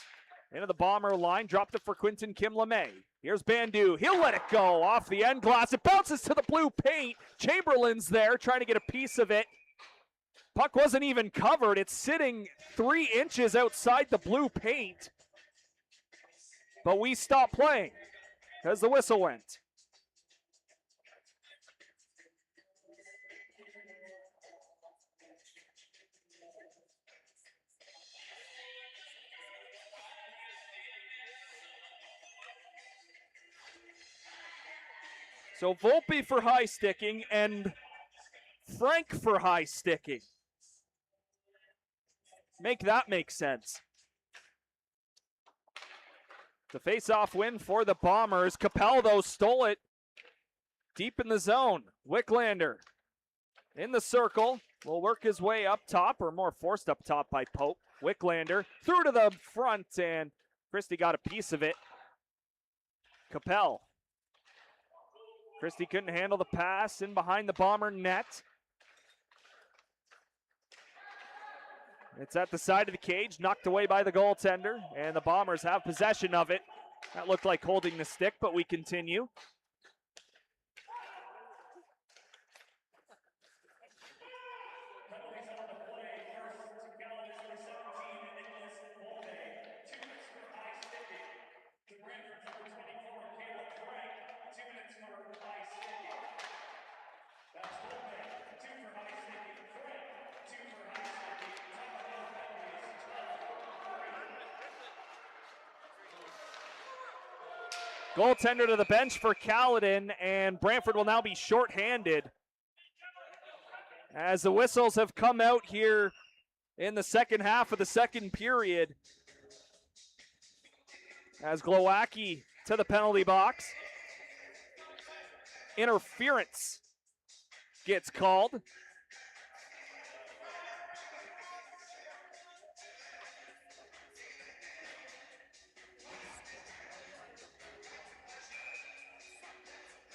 into the Bomber line. Dropped it for Quinton Kim LeMay. Here's Bandu. He'll let it go off the end glass. It bounces to the blue paint. Chamberlain's there trying to get a piece of it. Puck wasn't even covered. It's sitting 3 inches outside the blue paint. But we stopped playing as the whistle went. So Volpe for high sticking and Frank for high sticking. Make that make sense. The face-off win for the Bombers. Capel, though, stole it deep in the zone. Wicklander in the circle. Will work his way up top, or more forced up top by Pope. Wicklander through to the front, and Christie got a piece of it. Capel. Christie couldn't handle the pass in behind the Bomber net. It's at the side of the cage, knocked away by the goaltender, and the Bombers have possession of it. That looked like holding the stick, but we continue. Goaltender to the bench for Caledon, and Brantford will now be shorthanded as the whistles have come out here in the second half of the second period. As Glowacki to the penalty box. Interference gets called.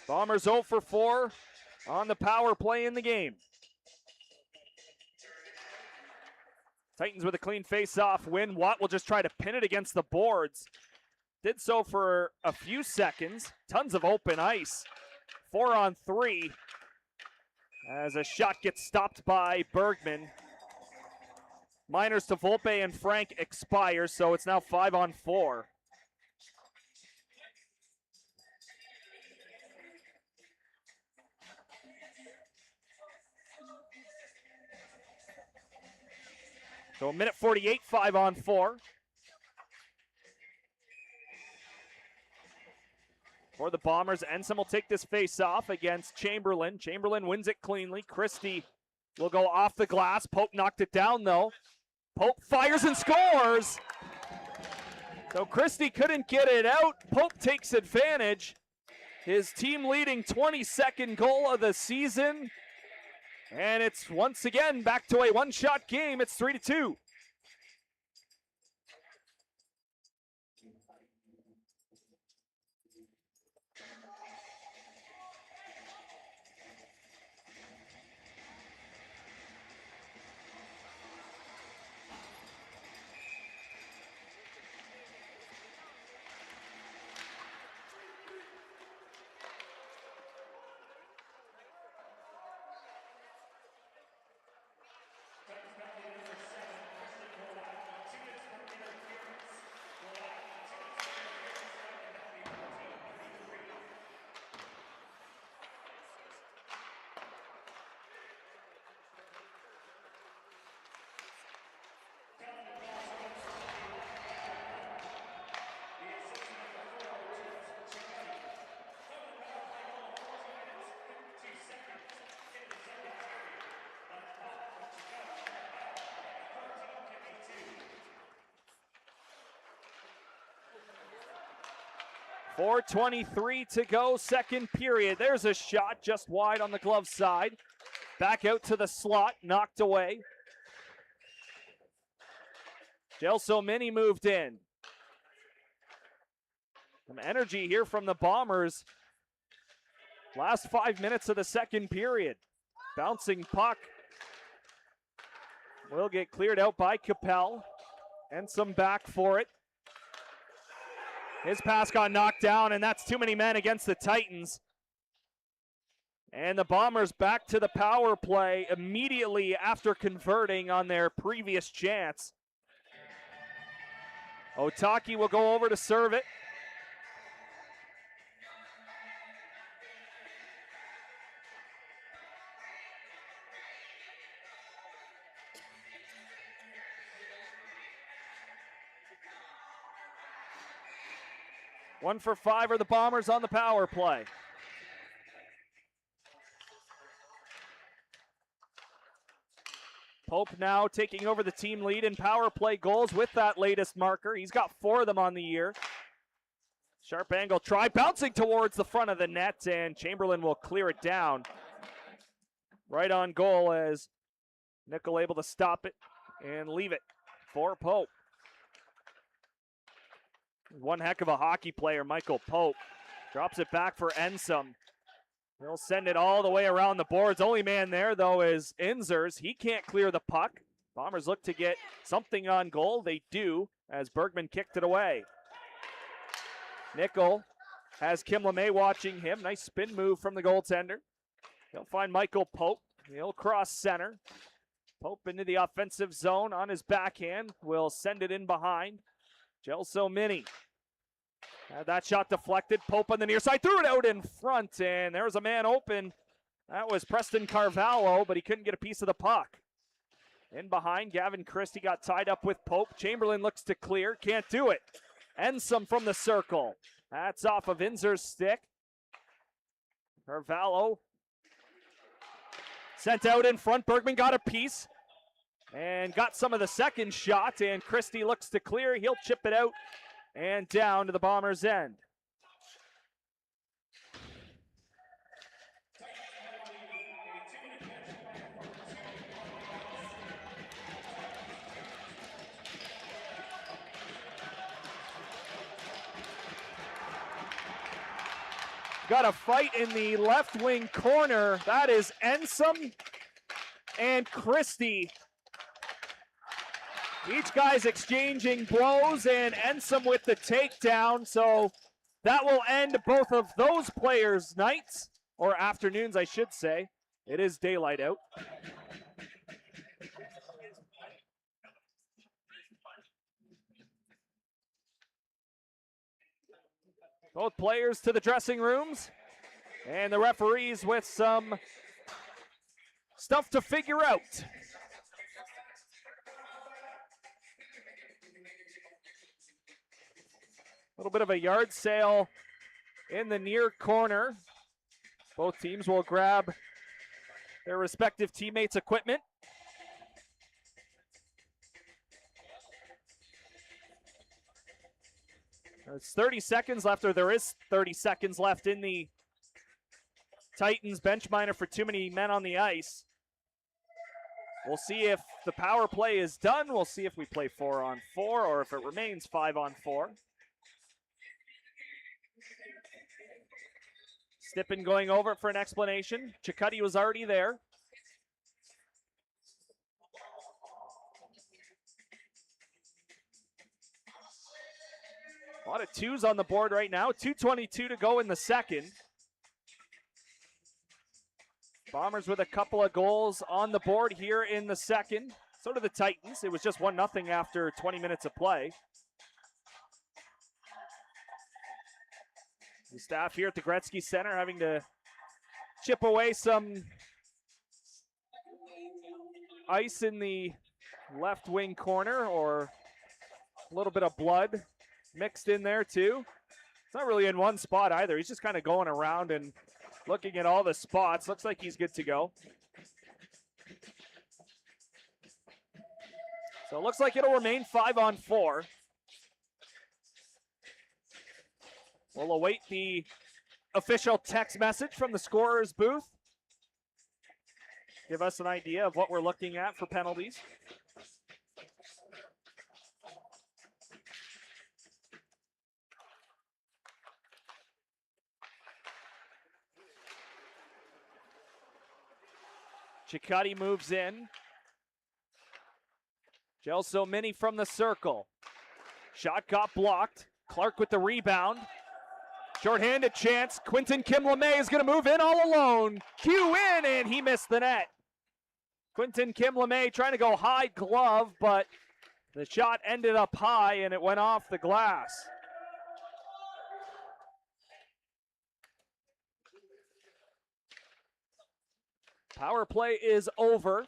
Bombers 0 for 4 on the power play in the game. Titans with a clean face-off win. Watt will just try to pin it against the boards. Did so for a few seconds. Tons of open ice. 4-on-3 as a shot gets stopped by Bergman. Minors to Volpe and Frank expires, so it's now 5-on-4. So a minute 48, 5-on-4. For the Bombers, Ensom will take this face-off against Chamberlain. Chamberlain wins it cleanly. Christie will go off the glass. Pope knocked it down, though. Pope fires and scores! So Christie couldn't get it out. Pope takes advantage. His team-leading 22nd goal of the season. And it's once again back to a one-shot game. It's 3-2. 4:23 to go, second period. There's a shot just wide on the glove side. Back out to the slot, knocked away. Gelsomini moved in. Some energy here from the Bombers. Last 5 minutes of the second period. Bouncing puck. Will get cleared out by Capel. And some back for it. His pass got knocked down, and that's too many men against the Titans. And the Bombers back to the power play immediately after converting on their previous chance. Otaki will go over to serve it. One for five are the Bombers on the power play. Pope now taking over the team lead in power play goals with that latest marker. He's got 4 of them on the year. Sharp angle try, bouncing towards the front of the net, and Chamberlain will clear it down. Right on goal as Nickel able to stop it and leave it for Pope. One heck of a hockey player, Michael Pope. Drops it back for Ensom. He'll send it all the way around the boards. Only man there, though, is Inzers. He can't clear the puck. Bombers look to get something on goal. They do, as Bergman kicked it away. Nickel has Kim LeMay watching him. Nice spin move from the goaltender. He'll find Michael Pope. He'll cross center. Pope into the offensive zone on his backhand. Will send it in behind. Gelsomini. Had that shot deflected. Pope on the near side. Threw it out in front, and there was a man open. That was Preston Carvalho, but he couldn't get a piece of the puck. In behind, Gavin Christie got tied up with Pope. Chamberlain looks to clear. Can't do it. Ensom from the circle. That's off of Inzer's stick. Carvalho sent out in front. Bergman got a piece and got some of the second shot, and Christie looks to clear. He'll chip it out and down to the Bombers' end. Got a fight in the left wing corner. That is Ensom and Christie. Each guy's exchanging blows, and Ensom with the takedown. So that will end both of those players' nights, or afternoons, I should say. It is daylight out. Both players to the dressing rooms, and the referees with some stuff to figure out. A little bit of a yard sale in the near corner. Both teams will grab their respective teammates' equipment. There's 30 seconds left, or there is 30 seconds left in the Titans bench minor for too many men on the ice. We'll see if the power play is done. We'll see if we play 4-on-4 or if it remains 5-on-4. Stippen going over for an explanation. Cicciotti was already there. A lot of twos on the board right now. 2:22 to go in the second. Bombers with a couple of goals on the board here in the second. So do the Titans. It was just 1-0 after 20 minutes of play. The staff here at the Gretzky Center having to chip away some ice in the left wing corner, or a little bit of blood mixed in there too. It's not really in one spot either. He's just kind of going around and looking at all the spots. Looks like he's good to go. So it looks like it'll remain 5-on-4. We'll await the official text message from the scorer's booth. Give us an idea of what we're looking at for penalties. Cicciotti moves in. Gelso Mini from the circle. Shot got blocked. Clark with the rebound. Short-handed chance. Quentin Kim LeMay is going to move in all alone. Cue in, and he missed the net. Quentin Kim LeMay trying to go high glove, but the shot ended up high, and it went off the glass. Power play is over.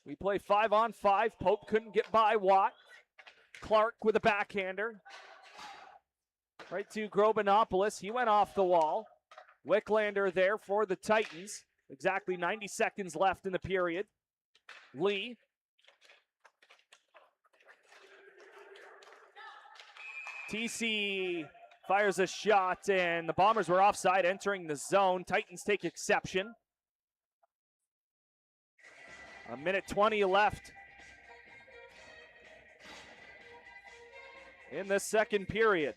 We play 5-on-5. Pope couldn't get by Watt. Clark with a backhander. Right to Grobinopoulos. He went off the wall. Wicklander there for the Titans. Exactly 90 seconds left in the period. Lee. TC fires a shot, and the Bombers were offside entering the zone. Titans take exception. A minute 20 left in the second period.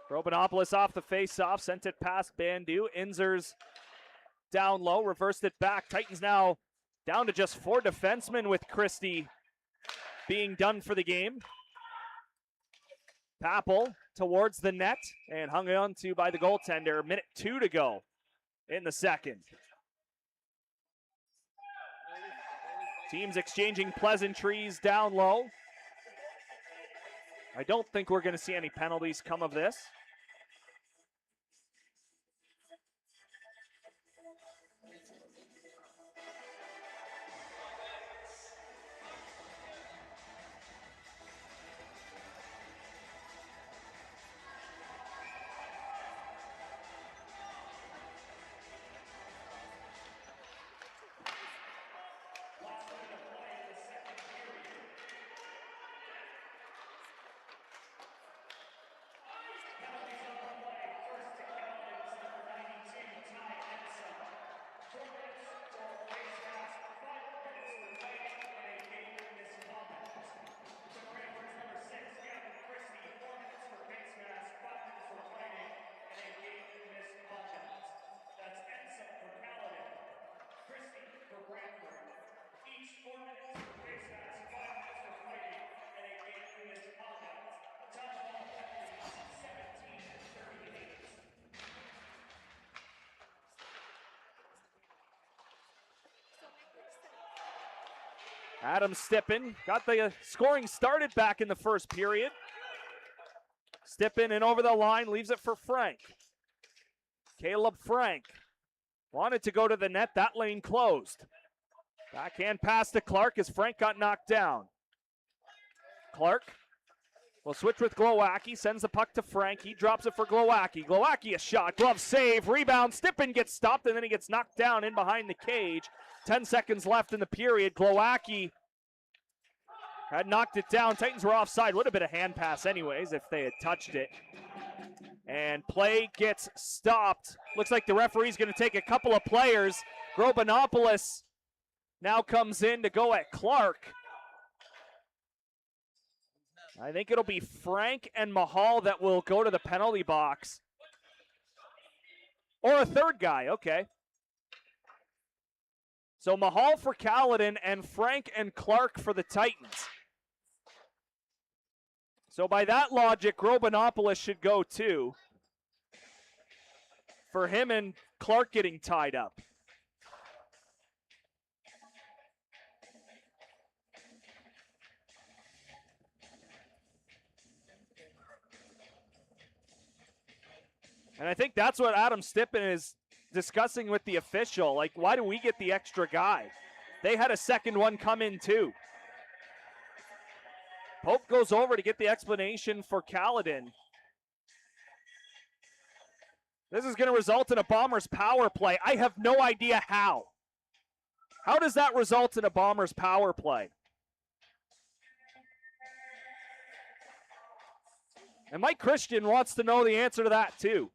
Grobinopoulos off the face-off, sent it past Bandu. Inzers down low, reversed it back. Titans now down to just 4 defensemen with Christie being done for the game. Papel towards the net and hung on to by the goaltender. Minute 2 to go in the second. Teams exchanging pleasantries down low. I don't think we're going to see any penalties come of this. Adam Stippen got the scoring started back in the first period. Stippen and over the line, leaves it for Frank. Caleb Frank wanted to go to the net, that lane closed. Backhand pass to Clark as Frank got knocked down. Clark will switch with Glowacki, sends the puck to Frank. He drops it for Glowacki. Glowacki a shot, glove save, rebound. Stippen gets stopped and then he gets knocked down in behind the cage. 10 seconds left in the period. Glowacki had knocked it down. Titans were offside. Would have been a hand pass anyways if they had touched it. And play gets stopped. Looks like the referee's going to take a couple of players. Grobinopoulos now comes in to go at Clark. I think it'll be Frank and Mahal that will go to the penalty box. Or a third guy, okay. So Mahal for Caledon and Frank and Clark for the Titans. So by that logic, Grobinopoulos should go too. For him and Clark getting tied up. And I think that's what Adam Stippen is discussing with the official. Like, why do we get the extra guy? They had a second one come in too. Pope goes over to get the explanation for Caledon. This is going to result in a Bombers power play. I have no idea how. How does that result in a Bombers power play? And Mike Christian wants to know the answer to that too.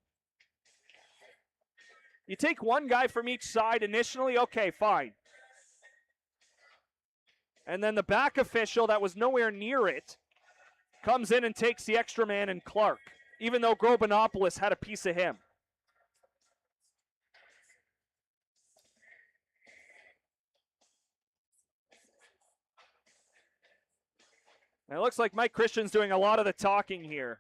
You take one guy from each side initially, okay, fine. And then the back official that was nowhere near it comes in and takes the extra man in Clark, even though Grobinopoulos had a piece of him. And it looks like Mike Christian's doing a lot of the talking here.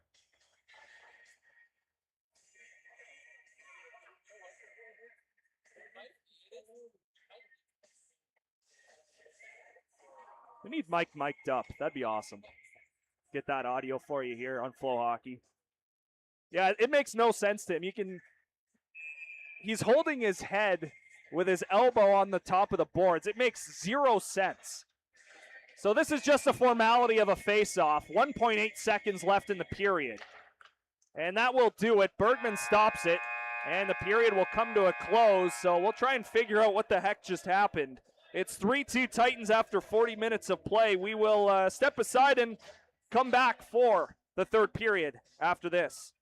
We need Mike mic'd up. That'd be awesome. Get that audio for you here on Flow Hockey. Yeah, it makes no sense to him. He's holding his head with his elbow on the top of the boards. It makes zero sense. So this is just a formality of a face-off. 1.8 seconds left in the period. And that will do it. Bergman stops it, and the period will come to a close. So we'll try and figure out what the heck just happened. It's 3-2 Titans after 40 minutes of play. We will step aside and come back for the third period after this.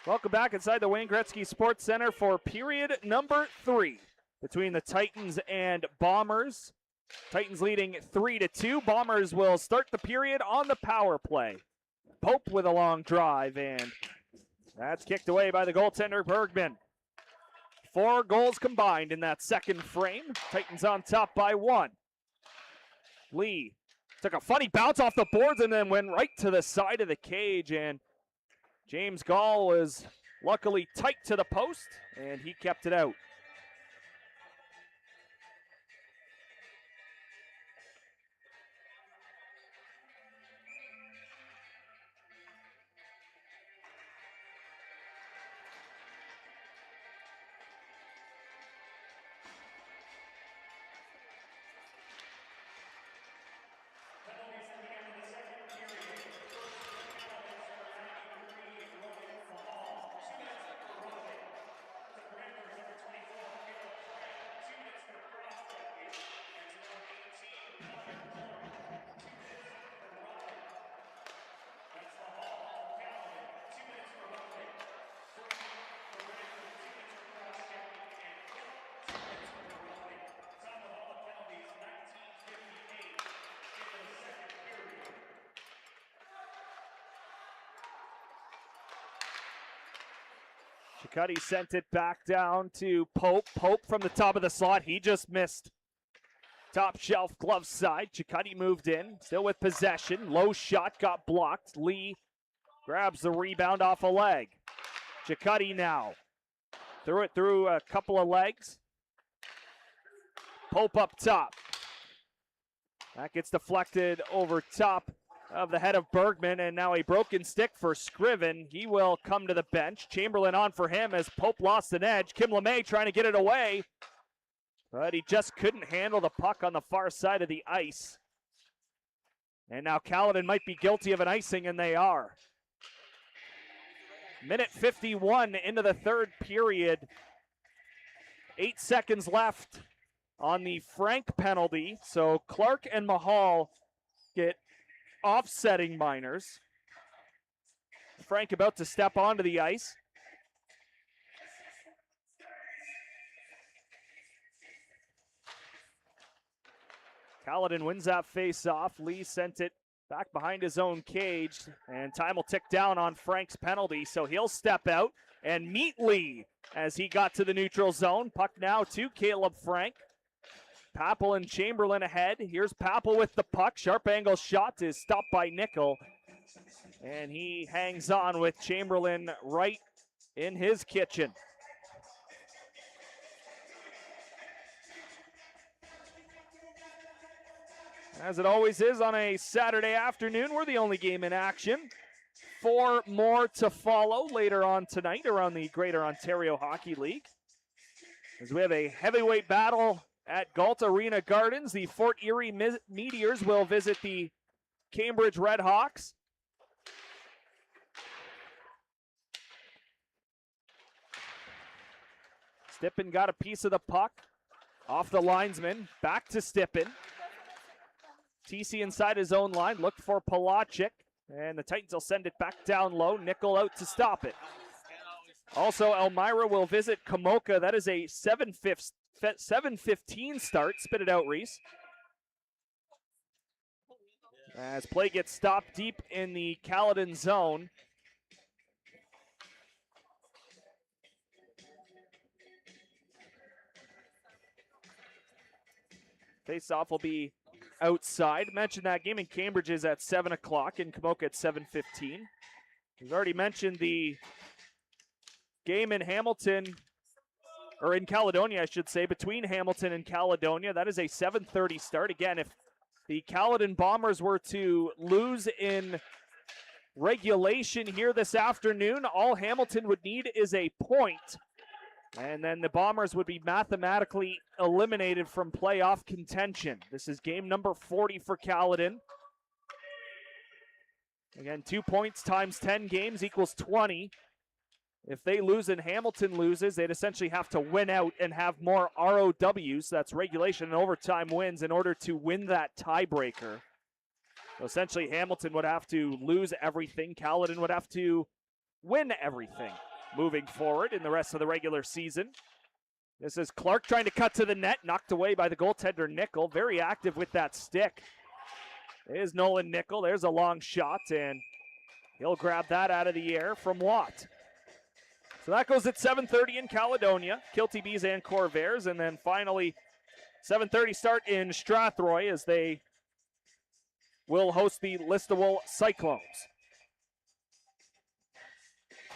Welcome back inside the Wayne Gretzky Sports Center for period number 3 between the Titans and Bombers. Titans leading 3-2. Bombers will start the period on the power play. Pope with a long drive, and that's kicked away by the goaltender Bergman. 4 goals combined in that second frame. Titans on top by 1. Lee took a funny bounce off the boards and then went right to the side of the cage, and James Gall was luckily tight to the post, and he kept it out. Cicutti sent it back down to Pope. Pope from the top of the slot. He just missed. Top shelf glove side. Cicutti moved in. Still with possession. Low shot got blocked. Lee grabs the rebound off a leg. Cicutti now. Threw it through a couple of legs. Pope up top. That gets deflected over top of the head of Bergman, and now a broken stick for Scriven. He will come to the bench. Chamberlain on for him as Pope lost an edge. Kim LeMay trying to get it away, but he just couldn't handle the puck on the far side of the ice. And now Caledon might be guilty of an icing, and they are. Minute 51 into the third period. 8 seconds left on the Frank penalty, so Clark and Mahal get offsetting minors. Frank about to step onto the ice. Caledon wins that face-off. Lee sent it back behind his own cage, and time will tick down on Frank's penalty, so he'll step out and meet Lee as he got to the neutral zone. Puck now to Caleb Frank. Papel and Chamberlain ahead. Here's Papel with the puck. Sharp angle shot is stopped by Nickel. And he hangs on with Chamberlain right in his kitchen. As it always is on a Saturday afternoon, we're the only game in action. 4 more to follow later on tonight around the Greater Ontario Hockey League. As we have a heavyweight battle at Galt Arena Gardens. The Fort Erie Meteors will visit the Cambridge Redhawks. Stippen got a piece of the puck off the linesman. Back to Stippen. TC inside his own line. Looked for Palacic. And the Titans will send it back down low. Nickel out to stop it. Also, Elmira will visit Kamoka. That is a 7:15 start. Spit it out, Reese. As play gets stopped deep in the Caledon zone. Face-off will be outside. Mentioned that game in Cambridge is at 7 o'clock and Kamoka at 7:15. We've already mentioned the game in Hamilton, or in Caledonia, I should say, between Hamilton and Caledonia. That is a 7:30 start. Again, if the Caledon Bombers were to lose in regulation here this afternoon, all Hamilton would need is a point. And then the Bombers would be mathematically eliminated from playoff contention. This is game number 40 for Caledon. Again, 2 points times 10 games equals 20. If they lose and Hamilton loses, they'd essentially have to win out and have more ROWs, that's regulation and overtime wins, in order to win that tiebreaker. So essentially, Hamilton would have to lose everything. Caledon would have to win everything. moving forward in the rest of the regular season. This is Clark trying to cut to the net, knocked away by the goaltender Nickel. Very active with that stick. There's Nolan Nickel. There's a long shot, and he'll grab that out of the air from Watt. So that goes at 7:30 in Caledonia, Kilty Bees and Corvairs, and then finally 7:30 start in Strathroy as they will host the Listowel Cyclones.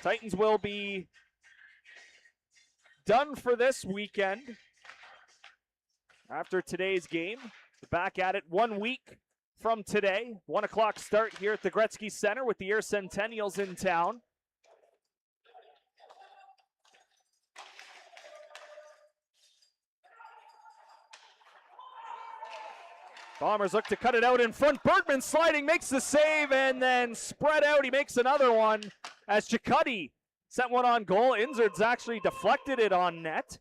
Titans will be done for this weekend after today's game. Back at it 1 week from today. 1 o'clock start here at the Gretzky Center with the Air Centennials in town. Bombers look to cut it out in front. Bergman sliding, makes the save, and then spread out. He makes another one as Chikuti sent one on goal. Inzard's actually deflected it on net.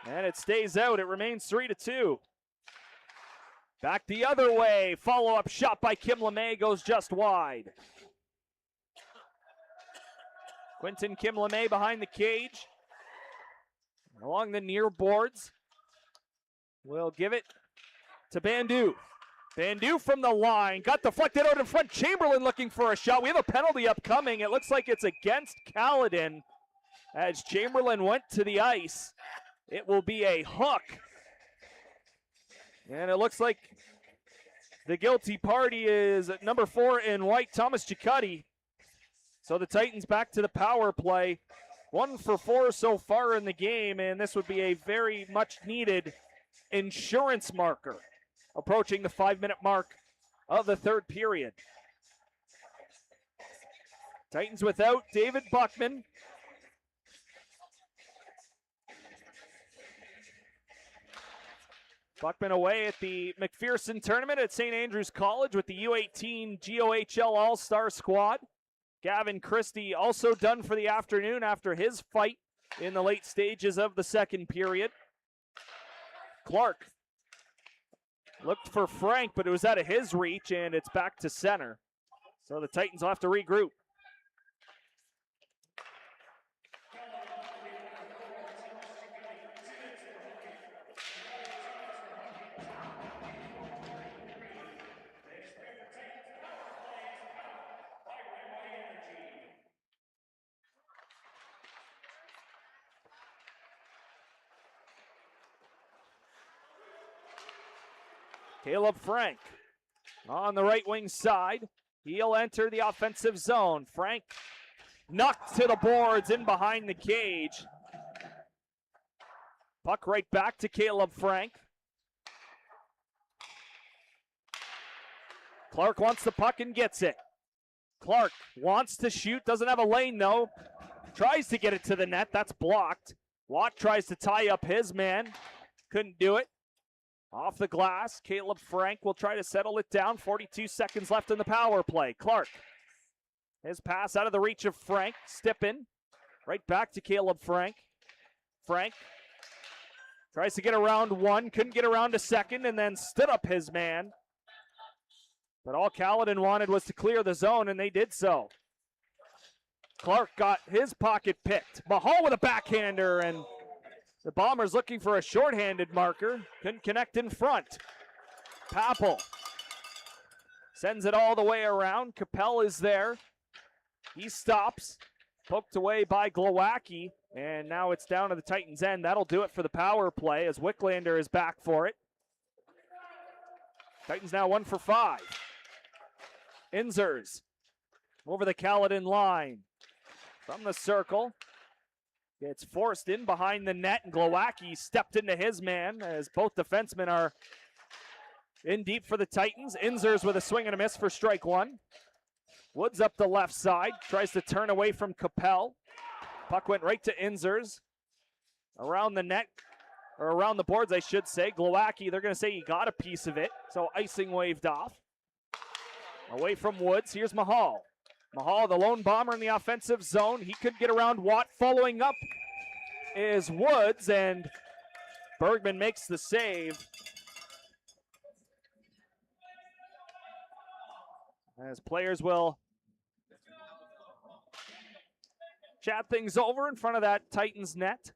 And it stays out. It remains 3-2. Back the other way. Follow-up shot by Kim LeMay goes just wide. Quentin Kim LeMay behind the cage. Along the near boards. We'll give it to Bandu. Bandu from the line. Got deflected out in front. Chamberlain looking for a shot. We have a penalty upcoming. It looks like it's against Caledon as Chamberlain went to the ice. It will be a hook. And it looks like the guilty party is number 4 in white, Thomas Chikuti. So the Titans back to the power play. 1 for 4 so far in the game, and this would be a very much needed insurance marker approaching the 5-minute mark of the third period. Titans without David Buckman. Buckman away at the McPherson tournament at St. Andrews College with the U18 GOHL All-Star squad. Gavin Christie also done for the afternoon after his fight in the late stages of the second period. Clark looked for Frank, but it was out of his reach, and it's back to center. So the Titans will have to regroup. Caleb Frank on the right wing side. He'll enter the offensive zone. Frank knocked to the boards in behind the cage. Puck right back to Caleb Frank. Clark wants the puck and gets it. Clark wants to shoot, doesn't have a lane though. Tries to get it to the net, that's blocked. Watt tries to tie up his man, couldn't do it. Off the glass, Caleb Frank will try to settle it down. 42 seconds left in the power play. Clark, his pass out of the reach of Frank. Stippen, right back to Caleb Frank. Frank tries to get around one, couldn't get around a second, and then stood up his man. But all Caledon wanted was to clear the zone, and they did so. Clark got his pocket picked. Mahal with a backhander, and the Bombers looking for a shorthanded marker. Couldn't connect in front. Papel sends it all the way around. Capel is there. He stops. Poked away by Glowacki. And now it's down to the Titans' end. That'll do it for the power play as Wicklander is back for it. Titans now 1 for 5. Inzers over the Caledon line. From the circle. It's forced in behind the net, and Glowacki stepped into his man as both defensemen are in deep for the Titans. Inzers with a swing and a miss for strike one. Woods up the left side, tries to turn away from Capel. Puck went right to Inzers. Around the net, or around the boards, I should say. Glowacki, they're going to say he got a piece of it, so icing waved off. Away from Woods, here's Mahal. Mahal, the lone bomber in the offensive zone. He could get around Watt. Following up is Woods, and Bergman makes the save. As players will chat things over in front of that Titans net.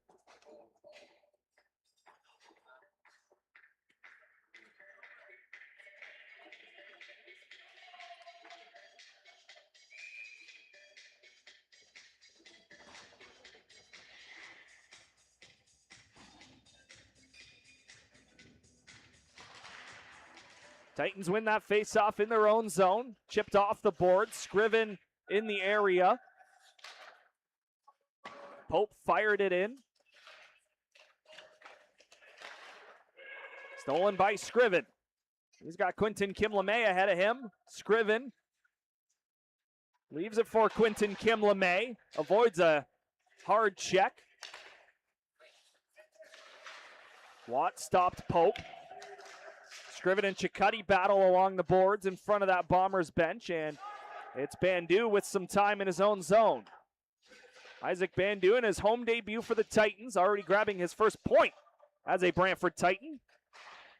Titans win that faceoff in their own zone. Chipped off the board. Scriven in the area. Pope fired it in. Stolen by Scriven. He's got Quinton Kim-LeMay ahead of him. Scriven leaves it for Quinton Kim-LeMay. Avoids a hard check. Watt stopped Pope. Scriven and Cicciotti battle along the boards in front of that Bombers bench, and it's Bandu with some time in his own zone. Isaac Bandu in his home debut for the Titans, already grabbing his first point as a Brantford Titan.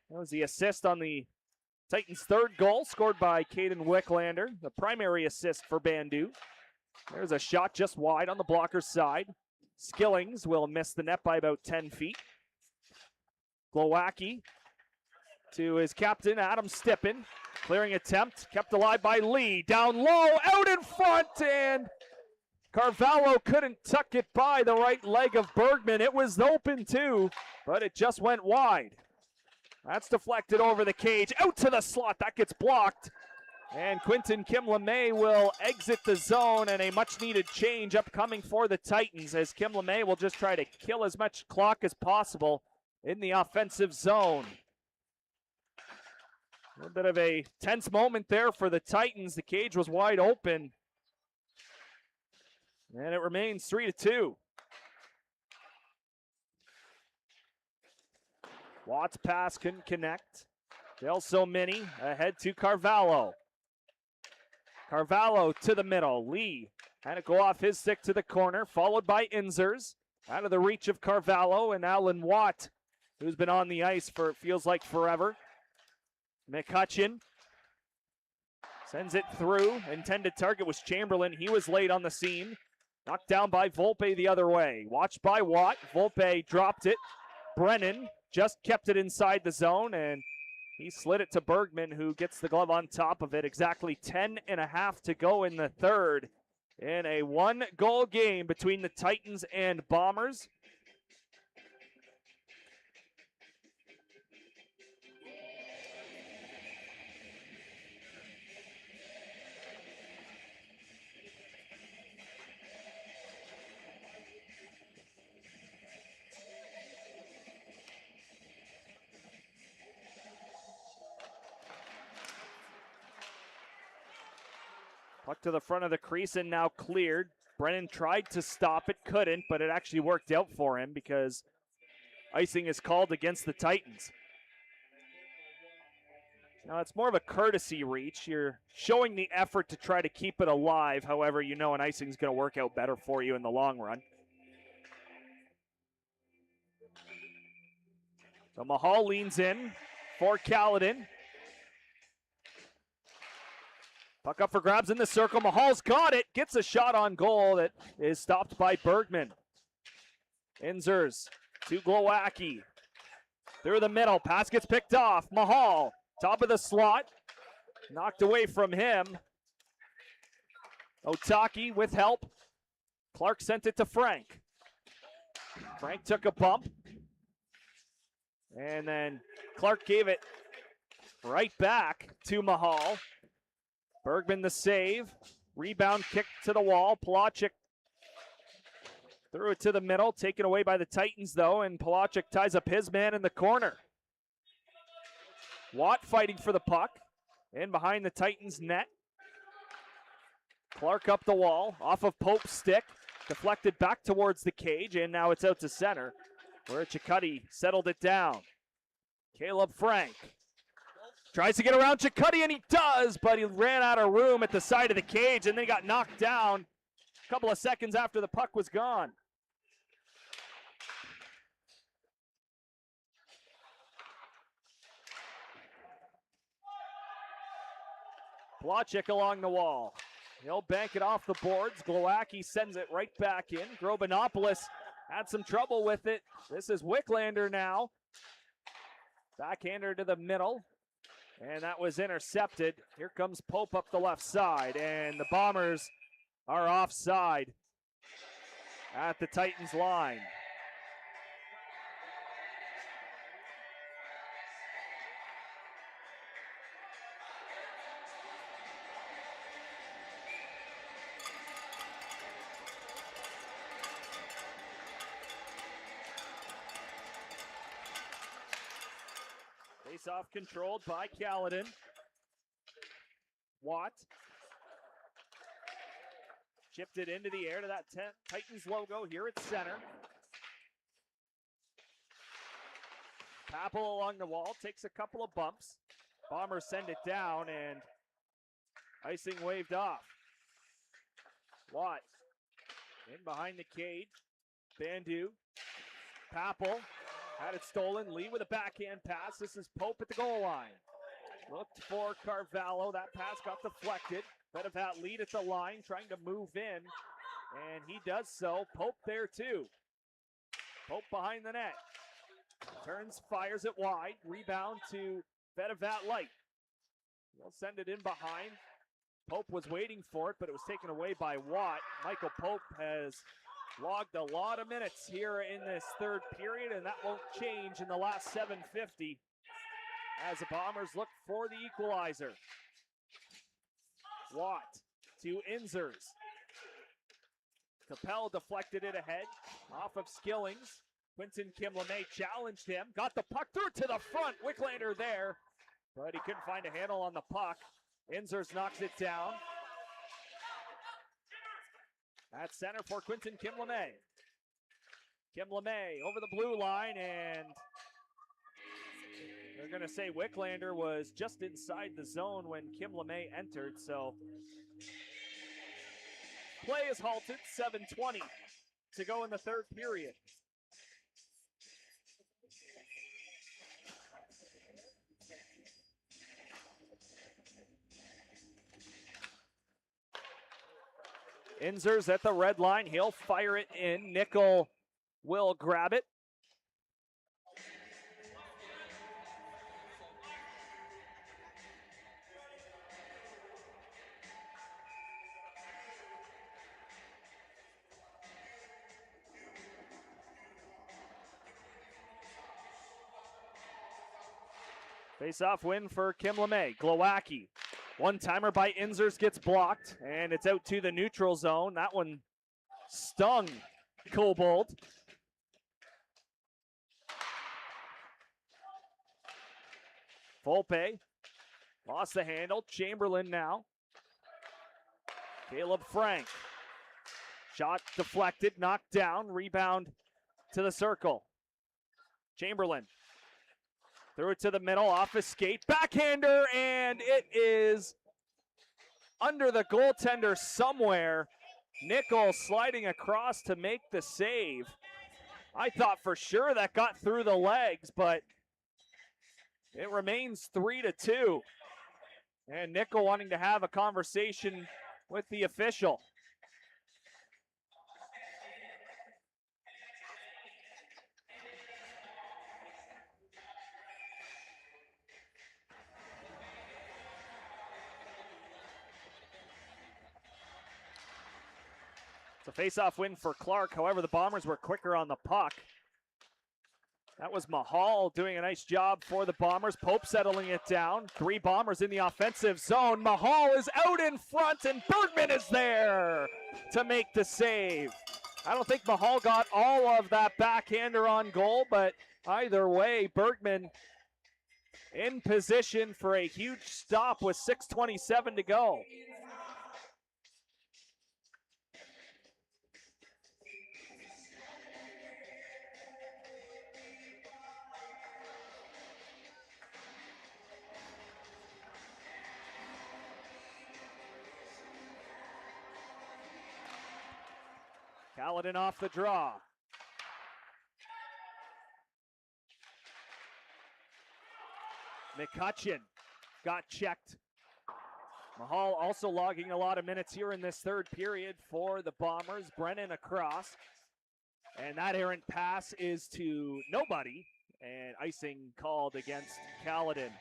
That was the assist on the Titans' third goal, scored by Caden Wicklander, the primary assist for Bandu. There's a shot just wide on the blocker's side. Skillings will miss the net by about 10 feet. Glowacki to his captain, Adam Stippen. Clearing attempt, kept alive by Lee. Down low, out in front, and Carvalho couldn't tuck it by the right leg of Bergman. It was open too, but it just went wide. That's deflected over the cage, out to the slot. That gets blocked. And Quinton Kim-LeMay will exit the zone, and a much-needed change upcoming for the Titans, as Kim-LeMay will just try to kill as much clock as possible in the offensive zone. A little bit of a tense moment there for the Titans. The cage was wide open. And it remains 3-2. Watt's pass couldn't connect. Delso Mini ahead to Carvalho. Carvalho to the middle. Lee had it go off his stick to the corner, followed by Inzers. Out of the reach of Carvalho and Alan Watt, who's been on the ice for it feels like forever. McCutcheon sends it through. Intended target was Chamberlain. He was late on the scene. Knocked down by Volpe the other way. Watched by Watt. Volpe dropped it. Brennan just kept it inside the zone, and he slid it to Bergman, who gets the glove on top of it. Exactly 10.5 to go in the third in a one-goal game between the Titans and Bombers. Puck to the front of the crease and now cleared. Brennan tried to stop it, couldn't, but it actually worked out for him because icing is called against the Titans. Now it's more of a courtesy reach. You're showing the effort to try to keep it alive. However, you know an icing is going to work out better for you in the long run. So Mahal leans in for Caledon. Puck up for grabs in the circle. Mahal's got it. Gets a shot on goal that is stopped by Bergman. Inzers to Glowacki. Through the middle. Pass gets picked off. Mahal, top of the slot. Knocked away from him. Otaki with help. Clark sent it to Frank. Frank took a bump. And then Clark gave it right back to Mahal. Bergman the save. Rebound kick to the wall. Polachek threw it to the middle. Taken away by the Titans, though, and Polachek ties up his man in the corner. Watt fighting for the puck. In behind the Titans' net. Clark up the wall. Off of Pope's stick. Deflected back towards the cage, and now it's out to center, where Cicciotti settled it down. Caleb Frank tries to get around Cicciotti, and he does, but he ran out of room at the side of the cage, and then he got knocked down a couple of seconds after the puck was gone. Polachek along the wall. He'll bank it off the boards. Glowacki sends it right back in. Grobinopoulos had some trouble with it. This is Wicklander now. Backhander to the middle. And that was intercepted. Here comes Pope up the left side. And the Bombers are offside at the Titans line. Face-off controlled by Caledon. Watt chipped it into the air to that Titans logo here at center. Papel along the wall, takes a couple of bumps. Bombers send it down and icing waved off. Watt in behind the cage. Bandu. Papel had it stolen. Lee with a backhand pass. This is Pope at the goal line. Looked for Carvalho. That pass got deflected. Bedevat lead at the line, trying to move in, and he does so. Pope there too. Pope behind the net. Turns, fires it wide. Rebound to Bedevat Light. They'll send it in behind. Pope was waiting for it, but it was taken away by Watt. Michael Pope has logged a lot of minutes here in this third period, and that won't change in the last 7:50 as the Bombers look for the equalizer. Watt to Inzers. Capel deflected it ahead off of Skillings. Quinton Kimleme challenged him, got the puck through to the front. Wicklander there, but he couldn't find a handle on the puck. Inzers knocks it down. At center for Quinton Kimleme. Kimleme over the blue line, and they're going to say Wicklander was just inside the zone when Kimleme entered, so play is halted, 7:20 to go in the third period. Inzers at the red line. He'll fire it in. Nickel will grab it. Face-off win for Kimleme. Glowacki. One-timer by Inzers gets blocked, and it's out to the neutral zone. That one stung Kobold. Volpe lost the handle. Chamberlain now. Caleb Frank. Shot deflected, knocked down. Rebound to the circle. Chamberlain. Threw it to the middle, off his skate. Backhander, and it is under the goaltender somewhere. Nickel sliding across to make the save. I thought for sure that got through the legs, but it remains 3-2. And Nickel wanting to have a conversation with the official. It's a face-off win for Clark. However, the Bombers were quicker on the puck. That was Mahal doing a nice job for the Bombers. Pope settling it down. 3 Bombers in the offensive zone. Mahal is out in front, and Bergman is there to make the save. I don't think Mahal got all of that backhander on goal, but either way, Bergman in position for a huge stop with 6:27 to go. Caledon off the draw. McCutcheon got checked Mahal also logging a lot of minutes here in this third period for the Bombers. Brennan across. And that errant pass is to nobody. And icing called against Caledon.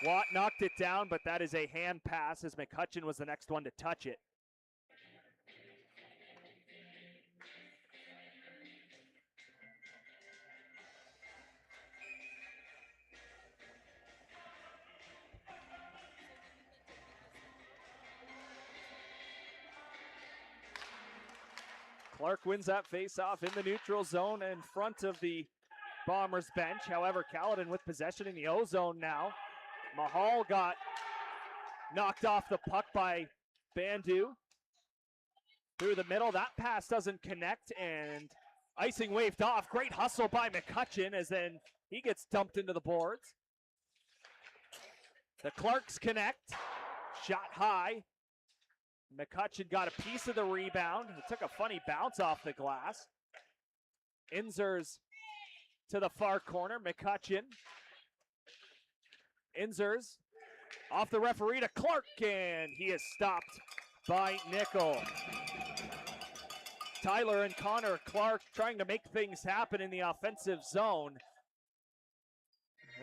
Watt knocked it down, but that is a hand pass as McCutcheon was the next one to touch it. Clark wins that faceoff in the neutral zone in front of the Bombers bench. However, Caledon with possession in the O zone now. Mahal got knocked off the puck by Bandu through the middle. That pass doesn't connect, and icing waved off. Great hustle by McCutcheon as then he gets dumped into the boards. The Clarks connect. Shot high. McCutcheon got a piece of the rebound. It took a funny bounce off the glass. Inzers to the far corner. McCutcheon. Inzers off the referee to Clark, and he is stopped by Nickel. Tyler and Connor Clark trying to make things happen in the offensive zone.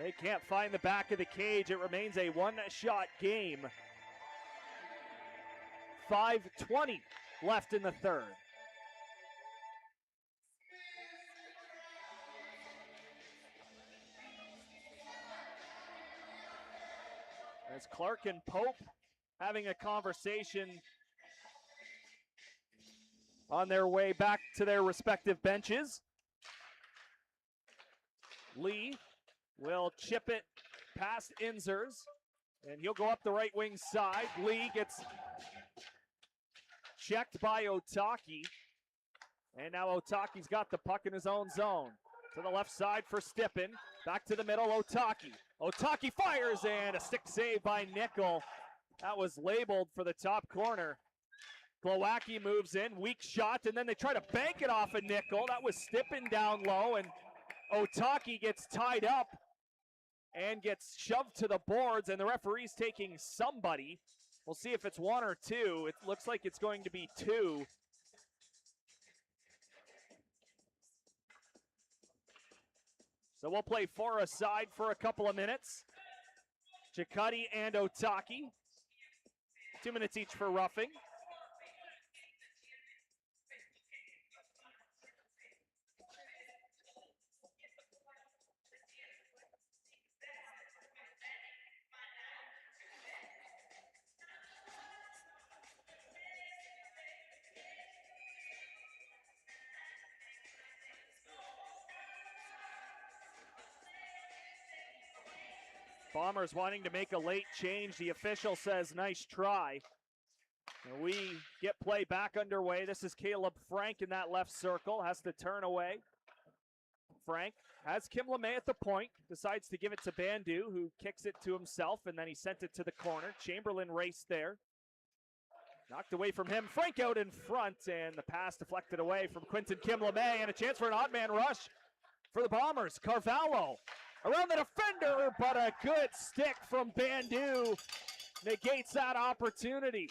They can't find the back of the cage. It remains a one-shot game. 5:20 left in the third. As Clark and Pope having a conversation on their way back to their respective benches. Lee will chip it past Inzers, and he'll go up the right wing side. Lee gets checked by Otaki, and now Otaki's got the puck in his own zone. To the left side for Stippen, back to the middle, Otaki. Otaki fires, and a stick save by Nickel. That was labeled for the top corner. Glowacki moves in, weak shot, and then they try to bank it off of Nickel. That was Stippen down low, and Otaki gets tied up and gets shoved to the boards, and the referee's taking somebody. We'll see if it's one or two. It looks like it's going to be two. So we'll play four aside for a couple of minutes. Cicotte and Otaki. 2 minutes each for roughing. Bombers wanting to make a late change. The official says, nice try. And we get play back underway. This is Caleb Frank in that left circle. Has to turn away. Frank has Kim LeMay at the point. Decides to give it to Bandu, who kicks it to himself, and then he sent it to the corner. Chamberlain raced there. Knocked away from him. Frank out in front, and the pass deflected away from Quinton Kim LeMay, and a chance for an odd man rush for the Bombers. Carvalho around the defender, but a good stick from Bandu negates that opportunity.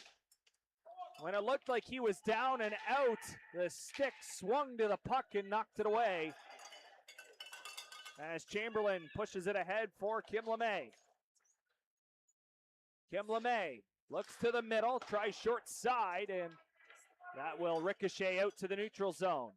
When it looked like he was down and out, the stick swung to the puck and knocked it away as Chamberlain pushes it ahead for Kim LeMay. Kim LeMay looks to the middle, tries short side, and that will ricochet out to the neutral zone.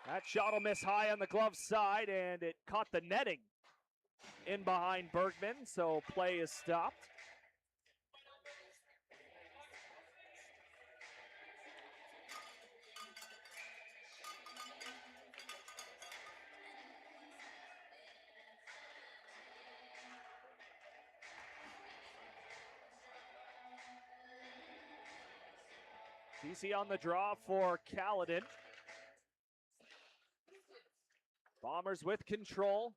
That shot will miss high on the glove side, and it caught the netting. in behind Bergman, so play is stopped. TC on the draw for Caledon. Bombers with control.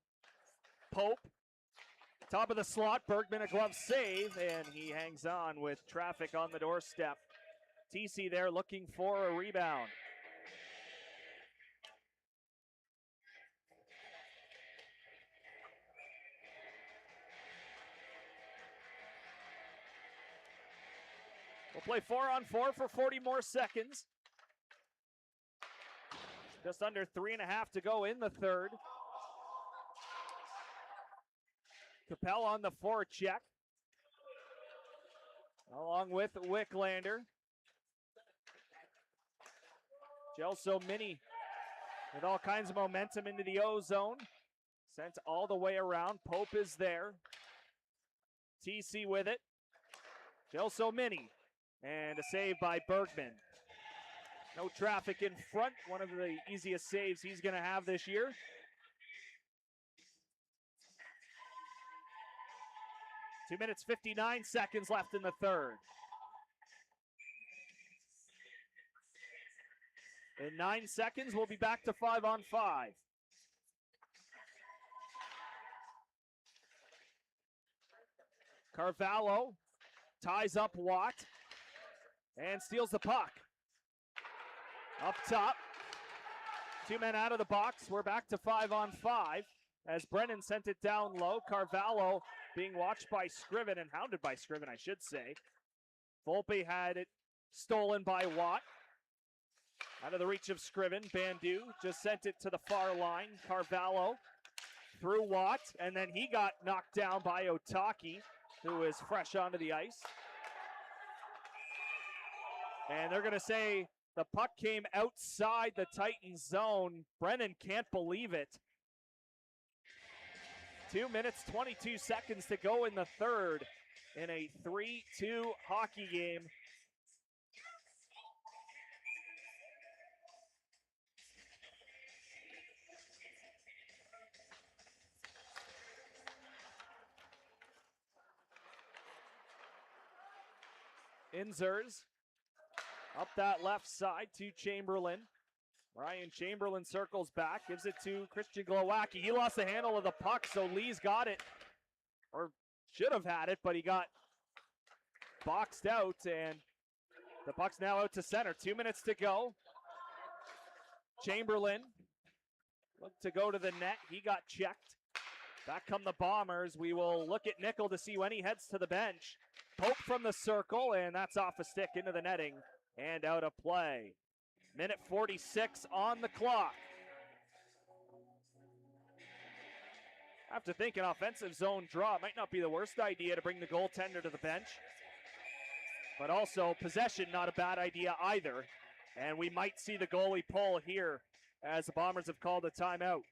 Pope, top of the slot. Bergman a glove save, and he hangs on with traffic on the doorstep. TC there looking for a rebound. We'll play 4-on-4 for 40 more seconds. Just under 3.5 to go in the third. Capel on the forecheck, along with Wicklander. Gelso Mini with all kinds of momentum into the O zone. Sent all the way around. Pope is there. TC with it. Gelso Mini. And a save by Bergman. No traffic in front. One of the easiest saves he's going to have this year. Two minutes, 59 seconds left in the third. In 9 seconds, we'll be back to 5-on-5. Carvalho ties up Watt and steals the puck. Up top, 2 men out of the box. We're back to 5-on-5 as Brennan sent it down low. Carvalho being watched by Scriven and hounded by Scriven, I should say. Volpe had it stolen by Watt. Out of the reach of Scriven. Bandu just sent it to the far line. Carvalho through Watt, and then he got knocked down by Otaki, who is fresh onto the ice. And they're going to say the puck came outside the Titans zone. Brennan can't believe it. 2 minutes, 22 seconds to go in the third in a 3-2 hockey game. Inzers up that left side to Chamberlain. Ryan Chamberlain circles back, gives it to Christian Glowacki. He lost the handle of the puck, so Lee's got it, or should have had it, but he got boxed out, and the puck's now out to center. 2 minutes to go. Chamberlain looked to go to the net. He got checked. Back come the Bombers. We will look at Nickel to see when he heads to the bench. Pope from the circle, and that's off a stick into the netting and out of play. Minute 46 on the clock. After thinking offensive zone draw, it might not be the worst idea to bring the goaltender to the bench. But also possession, not a bad idea either. And we might see the goalie pull here as the Bombers have called a timeout.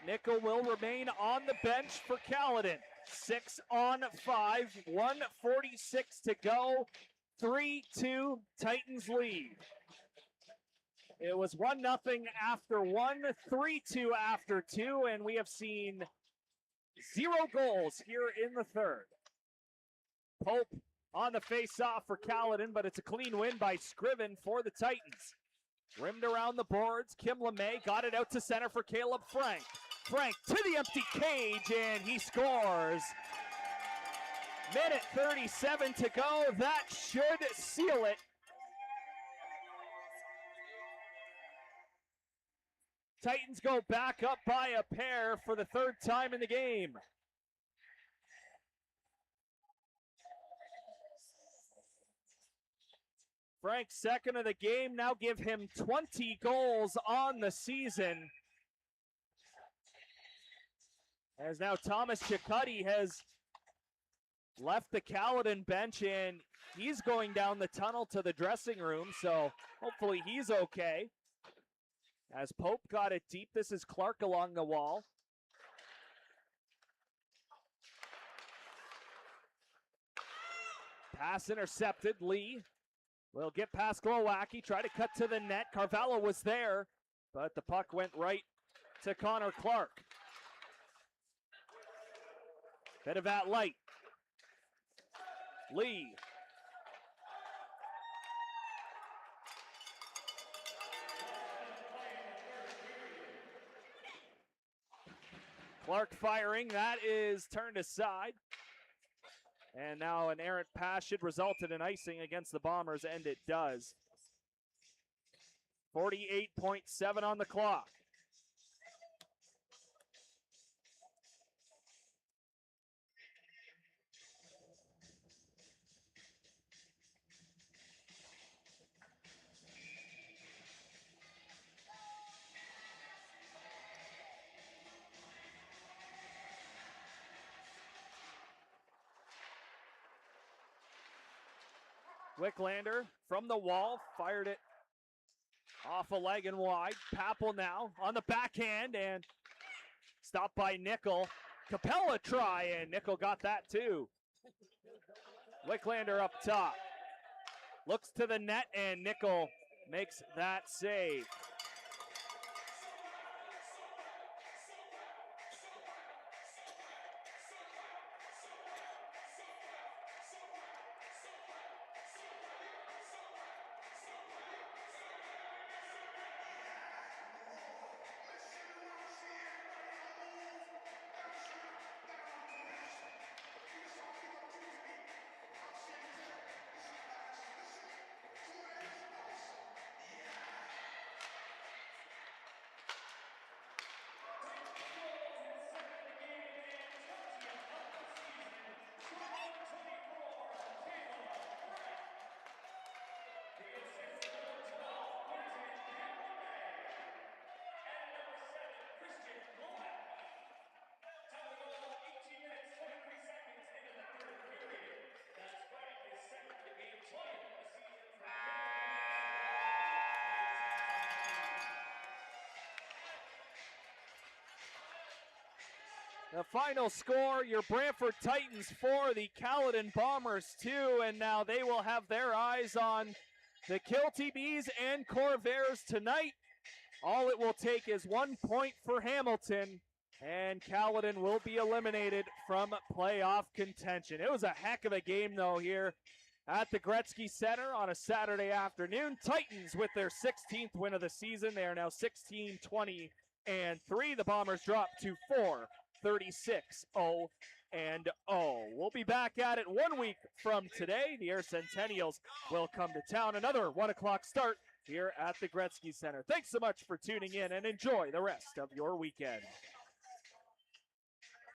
Nickel will remain on the bench for Caledon. 6-on-5, 1:46 to go. 3-2 Titans lead. It was 1-0 after 1, 3-2 after 2, and we have seen 0 goals here in the third. Pope on the face-off for Caledon, but it's a clean win by Scriven for the Titans. Rimmed around the boards. Kim LeMay got it out to center for Caleb Frank. Frank to the empty cage, and he scores. Minute 37 to go. That should seal it. Titans go back up by a pair for the third time in the game. Frank's second of the game, now give him 20 goals on the season. As now Thomas Cicciotti has left the Caledon bench and he's going down the tunnel to the dressing room, so hopefully he's okay. As Pope got it deep, this is Clark along the wall. Pass intercepted, Lee will get past Glowacki, try to cut to the net. Carvalho was there, but the puck went right to Connor Clark. Bit of that light. Lee. Clark firing, that is turned aside. And now an errant pass should result in an icing against the Bombers, and it does. 48.7 on the clock. Wicklander from the wall, fired it off a leg and wide. Papel now on the backhand and stopped by Nickel. Capella try, and Nickel got that too. Wicklander up top. Looks to the net, and Nickel makes that save. The final score, your Brantford Titans 4, the Caledon Bombers 2, and now they will have their eyes on the Kilty Bees and Corvairs tonight. All it will take is 1 point for Hamilton, and Caledon will be eliminated from playoff contention. It was a heck of a game, though, here at the Gretzky Center on a Saturday afternoon. Titans with their 16th win of the season. They are now 16-20-3. The Bombers drop to 4-36-0-0. We'll be back at it 1 week from today. The Air Centennials will come to town. Another 1 o'clock start here at the Gretzky Center. Thanks so much for tuning in, and enjoy the rest of your weekend.